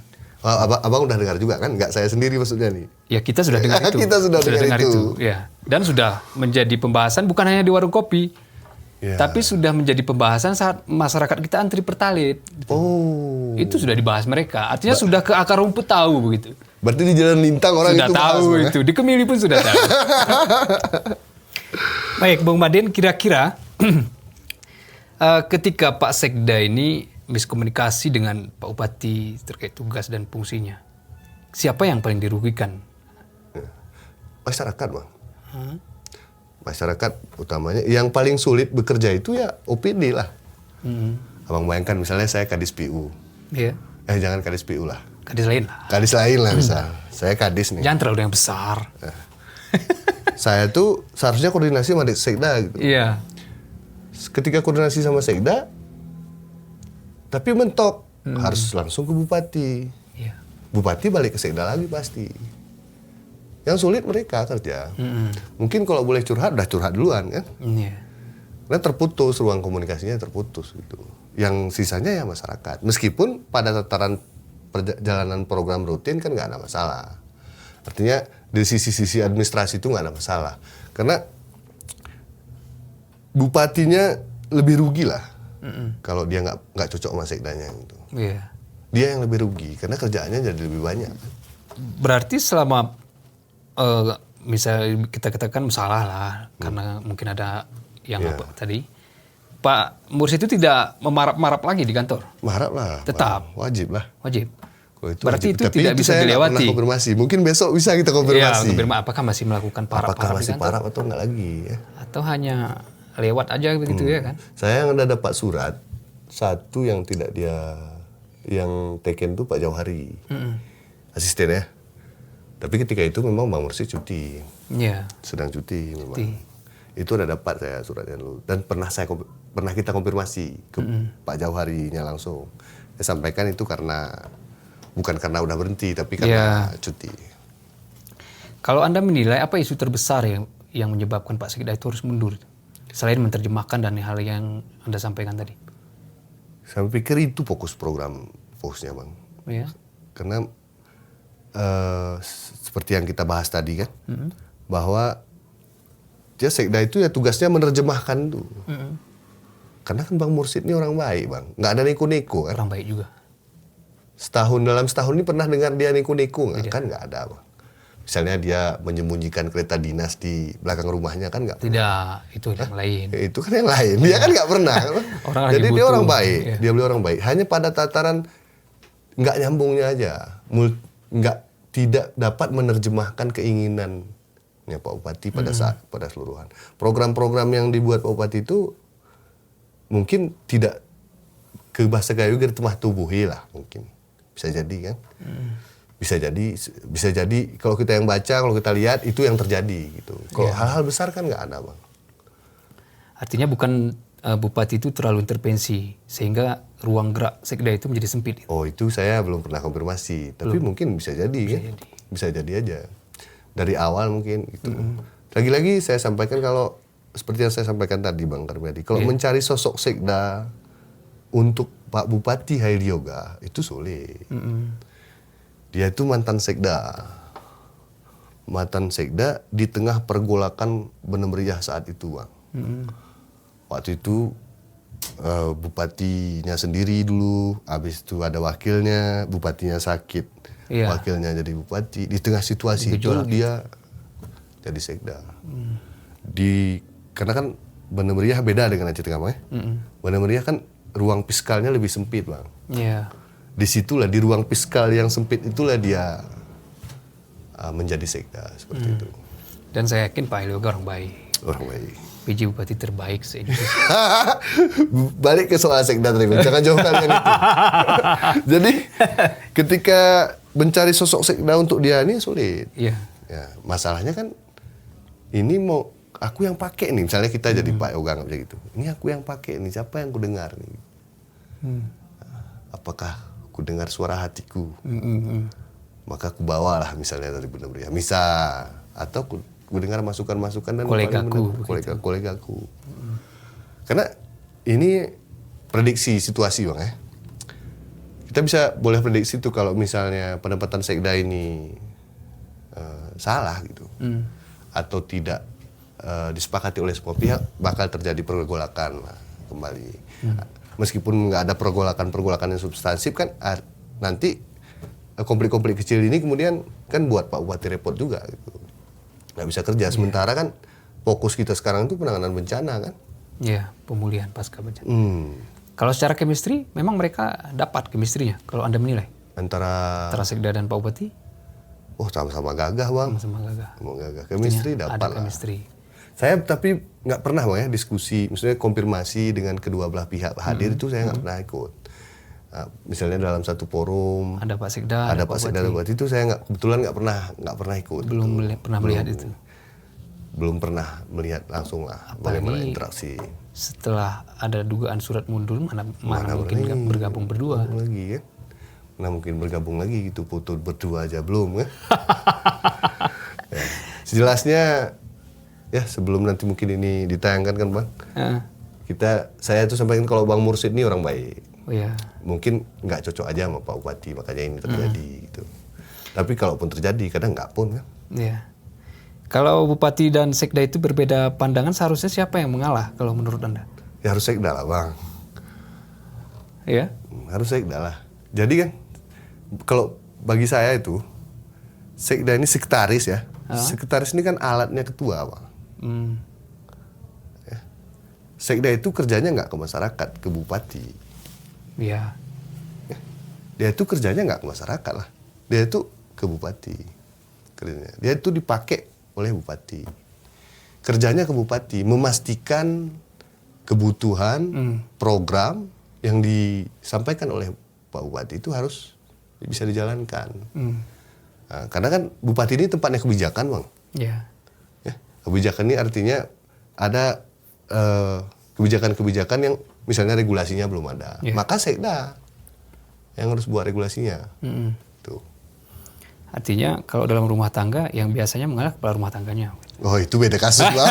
Abang udah dengar juga kan? Nggak saya sendiri maksudnya nih. Ya kita sudah dengar itu. Kita sudah dengar itu. Ya. Dan sudah menjadi pembahasan bukan hanya di warung kopi. Tapi sudah menjadi pembahasan saat masyarakat kita antri pertalit. Itu sudah dibahas mereka. Artinya sudah ke akar rumput tahu begitu. Berarti di Jalan Lintang orang sudah itu tahu bahas, itu. Di Kemili pun sudah tahu. Baik, Bung Madin, kira-kira ketika Pak Sekda ini miskomunikasi dengan Pak Bupati terkait tugas dan fungsinya, siapa yang paling dirugikan? Masyarakat, Bang. Masyarakat utamanya yang paling sulit bekerja itu ya OPD lah. Abang bayangkan misalnya saya kadis PU. Iya. Jangan kadis PU lah. Kadis lain lah. Kadis lain lah misal. Saya kadis nih. Jangan terlalu yang besar. Saya tuh seharusnya koordinasi sama Sekda gitu. Iya. Ketika koordinasi sama Sekda, tapi mentok harus langsung ke Bupati. Iya. Bupati balik ke Sekda lagi pasti. Yang sulit mereka kerja. Mungkin kalau boleh curhat, udah curhat duluan kan. Iya. Karena terputus, ruang komunikasinya terputus gitu. Yang sisanya ya masyarakat. Meskipun pada tataran perjalanan program rutin kan nggak ada masalah. Artinya dari sisi administrasi itu nggak ada masalah. Karena bupatinya lebih rugi lah kalau dia nggak cocok sama sekdanya gitu. Iya. Dia yang lebih rugi karena kerjaannya jadi lebih banyak. Berarti selama misalnya kita katakan salah lah karena mungkin ada yang tadi Pak Mursyid itu tidak memarap-marap lagi di kantor. Marap lah. Tetap. Wajib lah. Wajib. Itu berarti wajib. itu tapi tidak bisa saya dilewati. Pernah konfirmasi. Mungkin besok bisa kita konfirmasi. Iya, apakah masih melakukan parap-parap Apakah masih di kantor? parap atau enggak lagi ya? Atau hanya lewat aja begitu ya kan? Saya yang udah dapat surat satu yang tidak dia yang taken tuh Pak Jauhari. Asisten ya. Tapi ketika itu memang Bang Mursyid cuti. Iya. Sedang cuti memang. Cuti. Itu udah dapat saya suratnya dulu dan pernah kita konfirmasi ke Pak Jauharinya langsung. Saya sampaikan itu bukan karena udah berhenti tapi karena cuti. Kalau Anda menilai apa isu terbesar yang menyebabkan Pak Sekda itu harus mundur? Selain menerjemahkan dan hal yang Anda sampaikan tadi. Saya pikir itu fokusnya Bang. Iya. Karena seperti yang kita bahas tadi kan, bahwa dia Sekda itu ya tugasnya menerjemahkan tuh. Karena kan Bang Mursyid ini orang baik Bang, nggak ada neko-neko kan. Orang baik juga. Dalam setahun ini pernah dengar dia neko-neko nggak? Kan nggak ada Bang. Misalnya dia menyembunyikan kereta dinas di belakang rumahnya kan nggak. Tidak, itu yang lain. Itu kan yang lain, dia kan nggak pernah. Jadi dia orang baik, dia beliau orang baik. Hanya pada tataran nggak nyambungnya aja, tidak dapat menerjemahkan keinginan Pak Bupati pada seluruhan. Program-program yang dibuat Pak Bupati itu mungkin tidak ke bahasa Gayo gertemah tubuhi lah mungkin. Bisa jadi kan. Bisa jadi kalau kita yang baca, kalau kita lihat itu yang terjadi gitu. Kalau hal-hal besar kan nggak ada Bang. Artinya bukan Bupati itu terlalu intervensi sehingga ruang gerak Sekda itu menjadi sempit. Oh itu saya belum pernah konfirmasi. Tapi mungkin bisa jadi kan. Bisa jadi aja. Dari awal mungkin gitu. Lagi-lagi saya sampaikan kalau seperti yang saya sampaikan tadi Bang Karmiadi, kalau mencari sosok Sekda untuk Pak Bupati Hairi Yoga itu sulit. Dia itu mantan Sekda di tengah pergolakan Bener Meriah saat itu Bang. Waktu itu bupatinya sendiri dulu, habis itu ada wakilnya, bupatinya sakit. Wakilnya jadi bupati. Di tengah situasi itu dia jadi Sekda. Karena kan Bener Meriah beda dengan Aceh Tengah Bang. Bener Meriah kan ruang fiskalnya lebih sempit Bang. Disitulah di ruang fiskal yang sempit itulah dia menjadi Sekda seperti itu. Dan saya yakin Pak Yoga orang baik. Orang baik. PJ Bupati terbaik se-Indonesia. Balik ke soal Sekda tadi, jangan jauhkan yang itu. Jadi ketika mencari sosok Sekda untuk dia ini sulit. Iya. Ya, masalahnya kan ini mau aku yang pakai nih, misalnya kita jadi Pak Yoga nggak bisa gitu. Ini aku yang pakai nih, siapa yang ku dengar nih? Apakah ku dengar suara hatiku? Maka ku bawalah misalnya dari Bener Meriah. Misal atau ku dengar masukan-masukan dan kolegaku. Karena ini prediksi situasi Bang ya. Kita boleh prediksi tuh kalau misalnya penempatan Sekda ini salah gitu. Atau tidak disepakati oleh semua pihak, bakal terjadi pergolakan kembali. Meskipun nggak ada pergolakan yang substansif kan nanti konflik-konflik kecil ini kemudian kan buat Pak Bupati repot juga gitu. Nggak bisa kerja. Sementara kan fokus kita sekarang itu penanganan bencana kan. Iya, pemulihan pasca bencana. Kalau secara chemistry, memang mereka dapat chemistry-nya kalau Anda menilai? Antara Sekda dan Pak Bupati? Oh, sama-sama gagah Bang. Sama-sama gagah. Chemistry dapat ada lah. chemistry. Saya tapi nggak pernah Bang ya diskusi, maksudnya konfirmasi dengan kedua belah pihak hadir itu saya nggak pernah ikut. Nah, misalnya dalam satu forum Ada Pak Sekda, ada Pak Sekda Bupati itu saya kebetulan nggak pernah ikut. Pernah melihat itu. Belum pernah melihat langsung lah bagaimana interaksi. Setelah ada dugaan surat mundur, mana mungkin nggak bergabung berdua. Lagi kan? Mana mungkin bergabung lagi gitu, foto berdua aja belum kan? Ya. Sejelasnya ya sebelum nanti mungkin ini ditayangkan kan Bang. Saya tuh sampaikan kalau Bang Mursid ini orang baik. Oh ya. Mungkin nggak cocok aja sama Pak Bupati, makanya ini terjadi gitu. Tapi kalaupun terjadi kadang nggak pun kan. Iya. Kalau Bupati dan Sekda itu berbeda pandangan, seharusnya siapa yang mengalah kalau menurut Anda? Ya harus Sekda lah Bang. Iya? Harus Sekda lah. Jadi kan kalau bagi saya itu Sekda ini sekretaris ya. Sekretaris ini kan alatnya ketua Bang. Ya. Sekda itu kerjanya nggak ke masyarakat, ke bupati. Iya. Ya. Dia itu kerjanya nggak ke masyarakat lah. Dia itu ke bupati. Kerjanya. Dia itu dipakai oleh bupati. Kerjanya ke bupati memastikan kebutuhan program yang disampaikan oleh Pak Bupati itu harus bisa dijalankan. Nah, karena kan bupati ini tempatnya kebijakan Bang. Iya. Ya, kebijakan ini artinya ada kebijakan-kebijakan yang misalnya regulasinya belum ada. Maka Sekda yang harus buat regulasinya. Tuh. Artinya kalau dalam rumah tangga yang biasanya mengalah kepala rumah tangganya. Oh itu beda kasus Bang.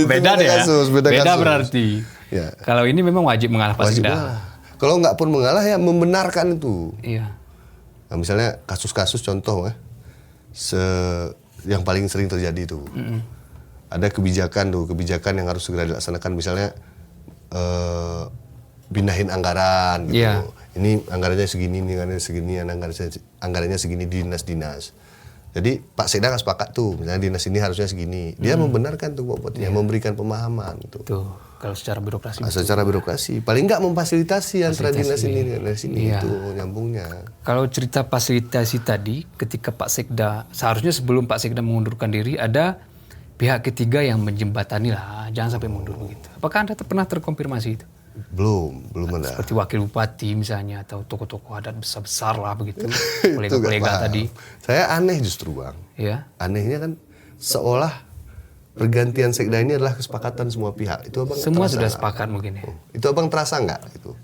Beda deh ya? Beda kasus. Berarti. Ya. Kalau ini memang wajib mengalah Pak Sekda. Kalau nggak pun mengalah ya membenarkan itu. Iya. Nah, misalnya kasus-kasus contoh ya, yang paling sering terjadi itu. Ada kebijakan yang harus segera dilaksanakan. Misalnya pindahin anggaran gitu. Yeah. Ini anggarannya segini, anggarannya segini di dinas-dinas. Jadi Pak Sekda nggak sepakat tuh, misalnya dinas ini harusnya segini. Dia membenarkan tuh Bupatinya, memberikan pemahaman gitu. Tuh, kalau secara birokrasi. Secara birokrasi, paling nggak memfasilitasi antara dinas ini dan dinas ini itu nyambungnya. Kalau cerita fasilitasi tadi, ketika Pak Sekda, seharusnya sebelum Pak Sekda mengundurkan diri, ada pihak ketiga yang menjembatani lah, jangan sampai mundur begitu. Apakah Anda pernah terkonfirmasi itu? Belum ada. Seperti wakil bupati misalnya, atau tokoh-tokoh adat besar-besar lah begitu, kolega-kolega tadi. Saya aneh justru Bang. Ya. Anehnya kan seolah pergantian Sekda ini adalah kesepakatan semua pihak. Itu Abang semua sudah sepakat mungkin ya. Itu Abang terasa nggak gitu?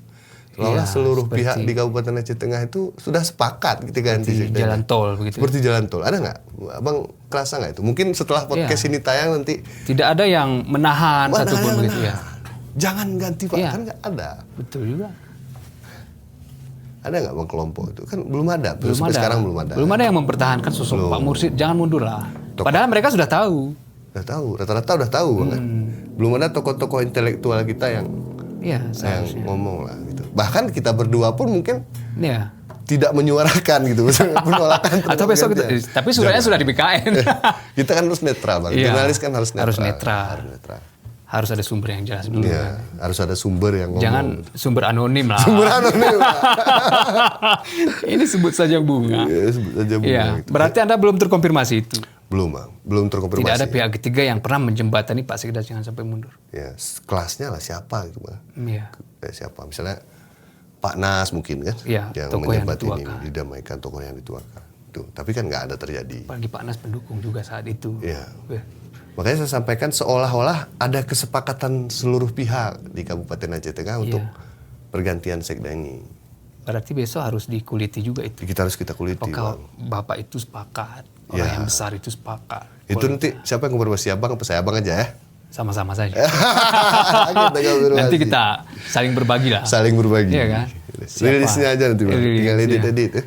Seolah seluruh pihak di Kabupaten Aceh Tengah itu sudah sepakat gitu ganti Sekda. Jalan tol begitu. Seperti jalan tol. Ada nggak? Abang kerasa nggak itu? Mungkin setelah podcast ini tayang nanti. Tidak ada yang menahan satupun begitu ya. Jangan ganti Pak, kan nggak ada. Betul juga. Ada nggak Bang kelompok itu? Kan belum ada. Sampai sekarang belum ada. Belum ada yang mempertahankan sosok Pak Mursid, jangan mundur lah. Padahal mereka sudah tahu. Rata-rata udah tahu Bang. Belum ada tokoh-tokoh intelektual kita yang ngomong lah gitu. Bahkan kita berdua pun mungkin tidak menyuarakan gitu, penolakan. Atau besok tapi suratnya sudah di BKN. Kita kan harus netral Bang. Jurnalis kan harus netral. Harus ada sumber yang jelas dulu. Iya, harus ada sumber yang ngomong. Jangan sumber anonim lah. Sumber anonim lah. Ini sebut saja bunga. Iya, sebut saja bunga. Iya. Gitu. Berarti Anda belum terkonfirmasi itu? Belum Bang, belum terkonfirmasi. Tidak ada pihak ketiga yang pernah menjembatani Pak Sekda jangan sampai mundur? Ya, kelasnya lah siapa gitu Bang. Iya. Siapa, misalnya Pak Nas mungkin kan. Iya, yang menjembatani ini, didamaikan tokoh yang dituakan. Tuh, tapi kan nggak ada terjadi. Apalagi Pak Nas pendukung juga saat itu. Iya. Makanya saya sampaikan seolah-olah ada kesepakatan seluruh pihak di Kabupaten Aceh Tengah untuk pergantian Sekda ini. Berarti besok harus dikuliti juga itu. Kita kuliti. Apakah Bapak itu sepakat, orang yang besar itu sepakat. Itu nanti siapa yang konfirmasi Abang apa saya Abang aja ya? Sama-sama saja. Nanti kita saling berbagi lah. Saling berbagi. Iya kan? Rilisnya aja nanti Bang. Tinggal edit.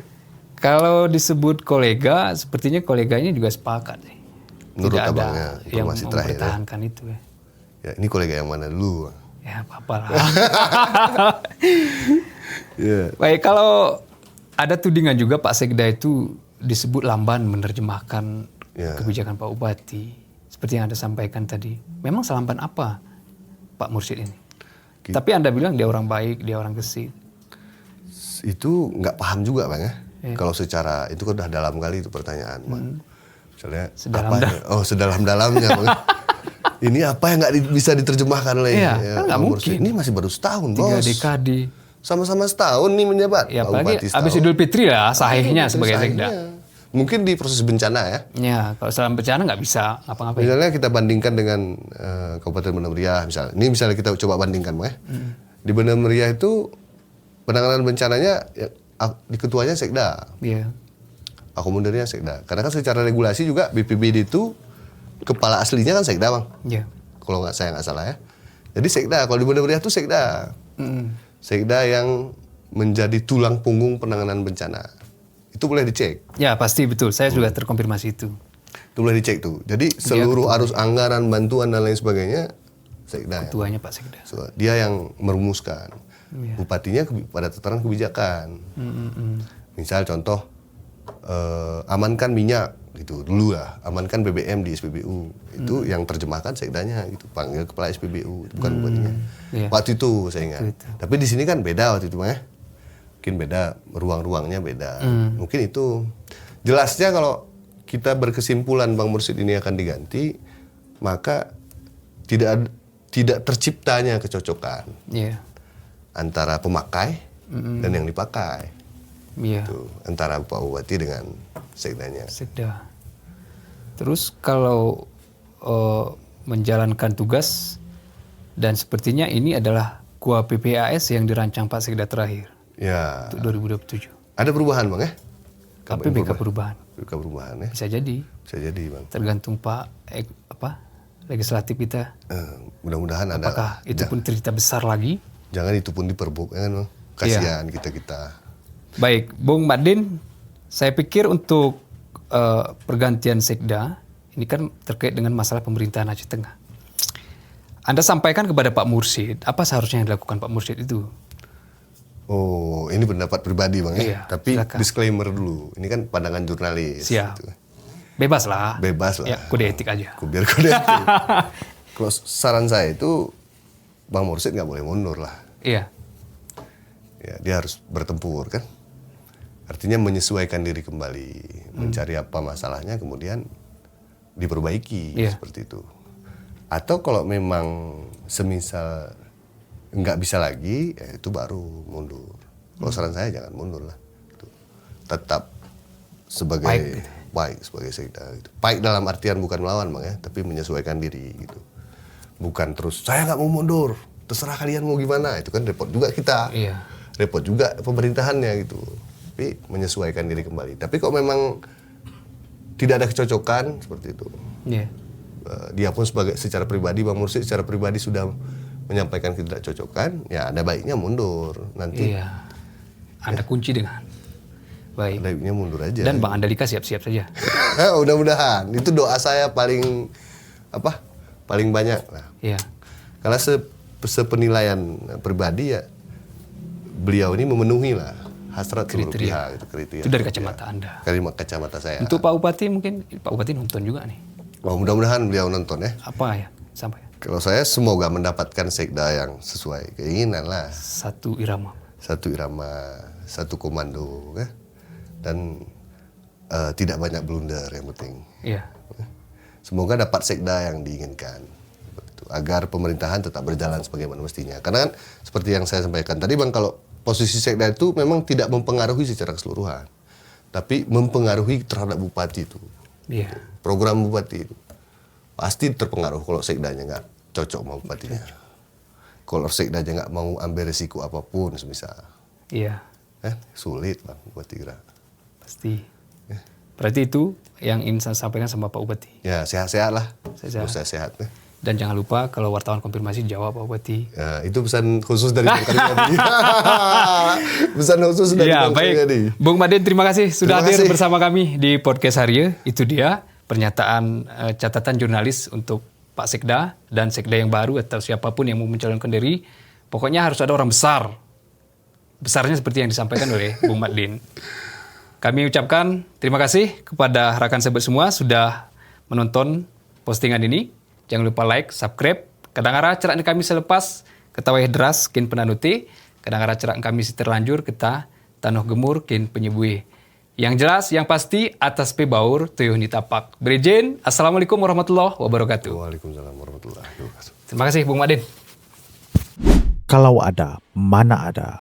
Kalau disebut kolega, sepertinya koleganya juga sepakat sih. Menurut tidak abangnya, ada yang mempertahankan ya? itu ya. Ini kolega yang mana dulu? Ya apa-apa lah. Baik, kalau ada tudingan juga Pak Sekda itu disebut lamban menerjemahkan kebijakan Pak Bupati. Seperti yang Anda sampaikan tadi. Memang selamban apa Pak Mursid ini? Tapi Anda bilang dia orang baik, dia orang gesit. Itu nggak paham juga Bang ya. Kalau secara, itu kan udah dalam kali itu pertanyaan Bang. Misalnya Sedalam-dalam. Sedalam-dalamnya. Ini apa yang nggak bisa diterjemahkan oleh Kan nggak mungkin. Ini masih baru setahun, 3 bos. dekade. Sama-sama setahun nih menjabat. Ya Pak apalagi Bupati abis setahun. Idul Fitri lah sahihnya sebagai Sahihnya. sekda. Mungkin di proses bencana ya. Ya kalau setelah bencana nggak bisa ngapa-ngapain. Misalnya kita bandingkan dengan Kabupaten Banda Meriah misalnya. Ini misalnya kita coba bandingkan, Bang, ya. Di Banda Meriah itu penanganan bencananya di ketuanya sekda. Iya. Akomodirnya sekda. Karena kan secara regulasi juga BPBD itu kepala aslinya kan sekda, Bang. Iya. Kalau saya nggak salah ya. Jadi sekda, kalau di Banda Meriah itu sekda. Sekda yang menjadi tulang punggung penanganan bencana. Itu boleh dicek. Ya pasti betul. Saya juga terkonfirmasi itu. Itu boleh dicek tuh. Jadi seluruh arus anggaran, bantuan dan lain sebagainya sekda. Ketuanya Pak Sekda. So, dia yang merumuskan. Bupatinya pada tataran kebijakan. Misal contoh amankan minyak gitu dulu lah, amankan BBM di SPBU itu yang terjemahkan sekdanya gitu, panggil kepala SPBU bukan bupatinya. Waktu itu saya ingat. Tapi di sini kan beda waktu itu, Bang, ya. Mungkin beda, ruang-ruangnya beda. Mungkin itu jelasnya kalau kita berkesimpulan Bang Mursyid ini akan diganti, maka tidak terciptanya kecocokan antara pemakai dan yang dipakai. Itu, antara Pak Bupati dengan sekdanya. Sekda. Terus kalau menjalankan tugas dan sepertinya ini adalah KUA PPAS yang dirancang Pak Sekda terakhir. Ya. Untuk 2027. Ada perubahan, Bang, ya? Tapi BK perubahan. BK perubahan ya. Bisa jadi. Bisa jadi, Bang. Tergantung legislatif kita. Mudah-mudahan ada. Apakah itu pun cerita besar lagi? Jangan itu pun diperbuk, kan, Bang. Kasihan kita. Baik, Bung Madin, saya pikir untuk pergantian sekda ini kan terkait dengan masalah pemerintahan Aceh Tengah. Anda sampaikan kepada Pak Mursyid, apa seharusnya yang dilakukan Pak Mursyid itu? Oh, ini pendapat pribadi, Bang, ya. Iya, Tapi silakan. Disclaimer dulu. Ini kan pandangan jurnalis. Siap. Gitu. Bebas lah. Bebas lah. Ya, kode etik aja. Biar kode etik. Kalau saran saya itu Bang Mursyid nggak boleh mundur lah. Iya. Ya, dia harus bertempur kan. Artinya menyesuaikan diri kembali, mencari apa masalahnya, kemudian diperbaiki seperti itu. Atau kalau memang semisal nggak bisa lagi, ya itu baru mundur. Kalau saran saya jangan mundur lah. Gitu. Tetap sebagai baik sebagai sekda. Gitu. Baik dalam artian bukan melawan, Bang, ya, tapi menyesuaikan diri gitu. Bukan terus saya nggak mau mundur, terserah kalian mau gimana. Itu kan repot juga kita. Iya. Repot juga pemerintahannya gitu. Tapi menyesuaikan diri kembali. Tapi kok memang tidak ada kecocokan seperti itu. Iya. Dia pun secara pribadi, Bang Mursyid secara pribadi sudah menyampaikan ketidakcocokan, ya ada baiknya mundur nanti. Iya. Anda kunci dengan baik. Ada baiknya mundur aja. Dan Bang Andalika siap-siap saja. Mudah-mudahan. Itu doa saya paling banyak. Nah, Iya. karena sepenilaian pribadi ya beliau ini memenuhi lah hasrat seluruh pihak, kriteria. Itu dari kacamata Anda. Dari kacamata saya. Untuk Pak Bupati mungkin Pak Bupati nonton juga nih. Oh, mudah-mudahan beliau nonton ya. Apa ya? Sampai Kalau saya semoga mendapatkan sekda yang sesuai keinginan lah. satu irama. Satu irama, satu komando, kan? Dan tidak banyak blunder yang penting. Iya. Semoga dapat sekda yang diinginkan, agar pemerintahan tetap berjalan sebagaimana mestinya. Karena kan seperti yang saya sampaikan tadi, Bang, kalau posisi sekda itu memang tidak mempengaruhi secara keseluruhan, tapi mempengaruhi terhadap bupati itu. Iya. Program bupati itu pasti terpengaruh kalau sekdanya nggak cocok sama bupatinya. Kalau sekdanya nggak mau ambil resiko apapun, semisal. Iya. Sulit, Bang, bupati gerak. Pasti. Berarti itu yang ingin saya sampaikan sama Pak Bupati. Ya, sehat-sehat lah. Sehat-sehat. Terus sehat. Dan jangan lupa kalau wartawan konfirmasi jawab Pak Bupati. Ya, itu pesan khusus dari Bang Karyadi. Pesan khusus dari Bang Karyadi. Bung Madin, terima kasih sudah Terima hadir kasih. bersama kami di podcast Haria. Itu dia pernyataan catatan jurnalis untuk Pak Sekda dan Sekda yang baru atau siapapun yang mau mencalonkan diri. Pokoknya harus ada orang besar. Besarnya seperti yang disampaikan oleh Bung Madin. Kami ucapkan terima kasih kepada rekan sahabat semua sudah menonton postingan ini. Jangan lupa like, subscribe. Kadang-kadang cerak kami selepas ketawai deras kin penanuti. Kadang-kadang cerak kami terlanjur kita tanah gemur kin penyebui. Yang jelas, yang pasti atas pebaur tuyuh nitapak. Berizin, Assalamualaikum warahmatullahi wabarakatuh. Waalaikumsalam warahmatullahi wabarakatuh. Terima kasih Bung Madin. Kalau ada, mana ada.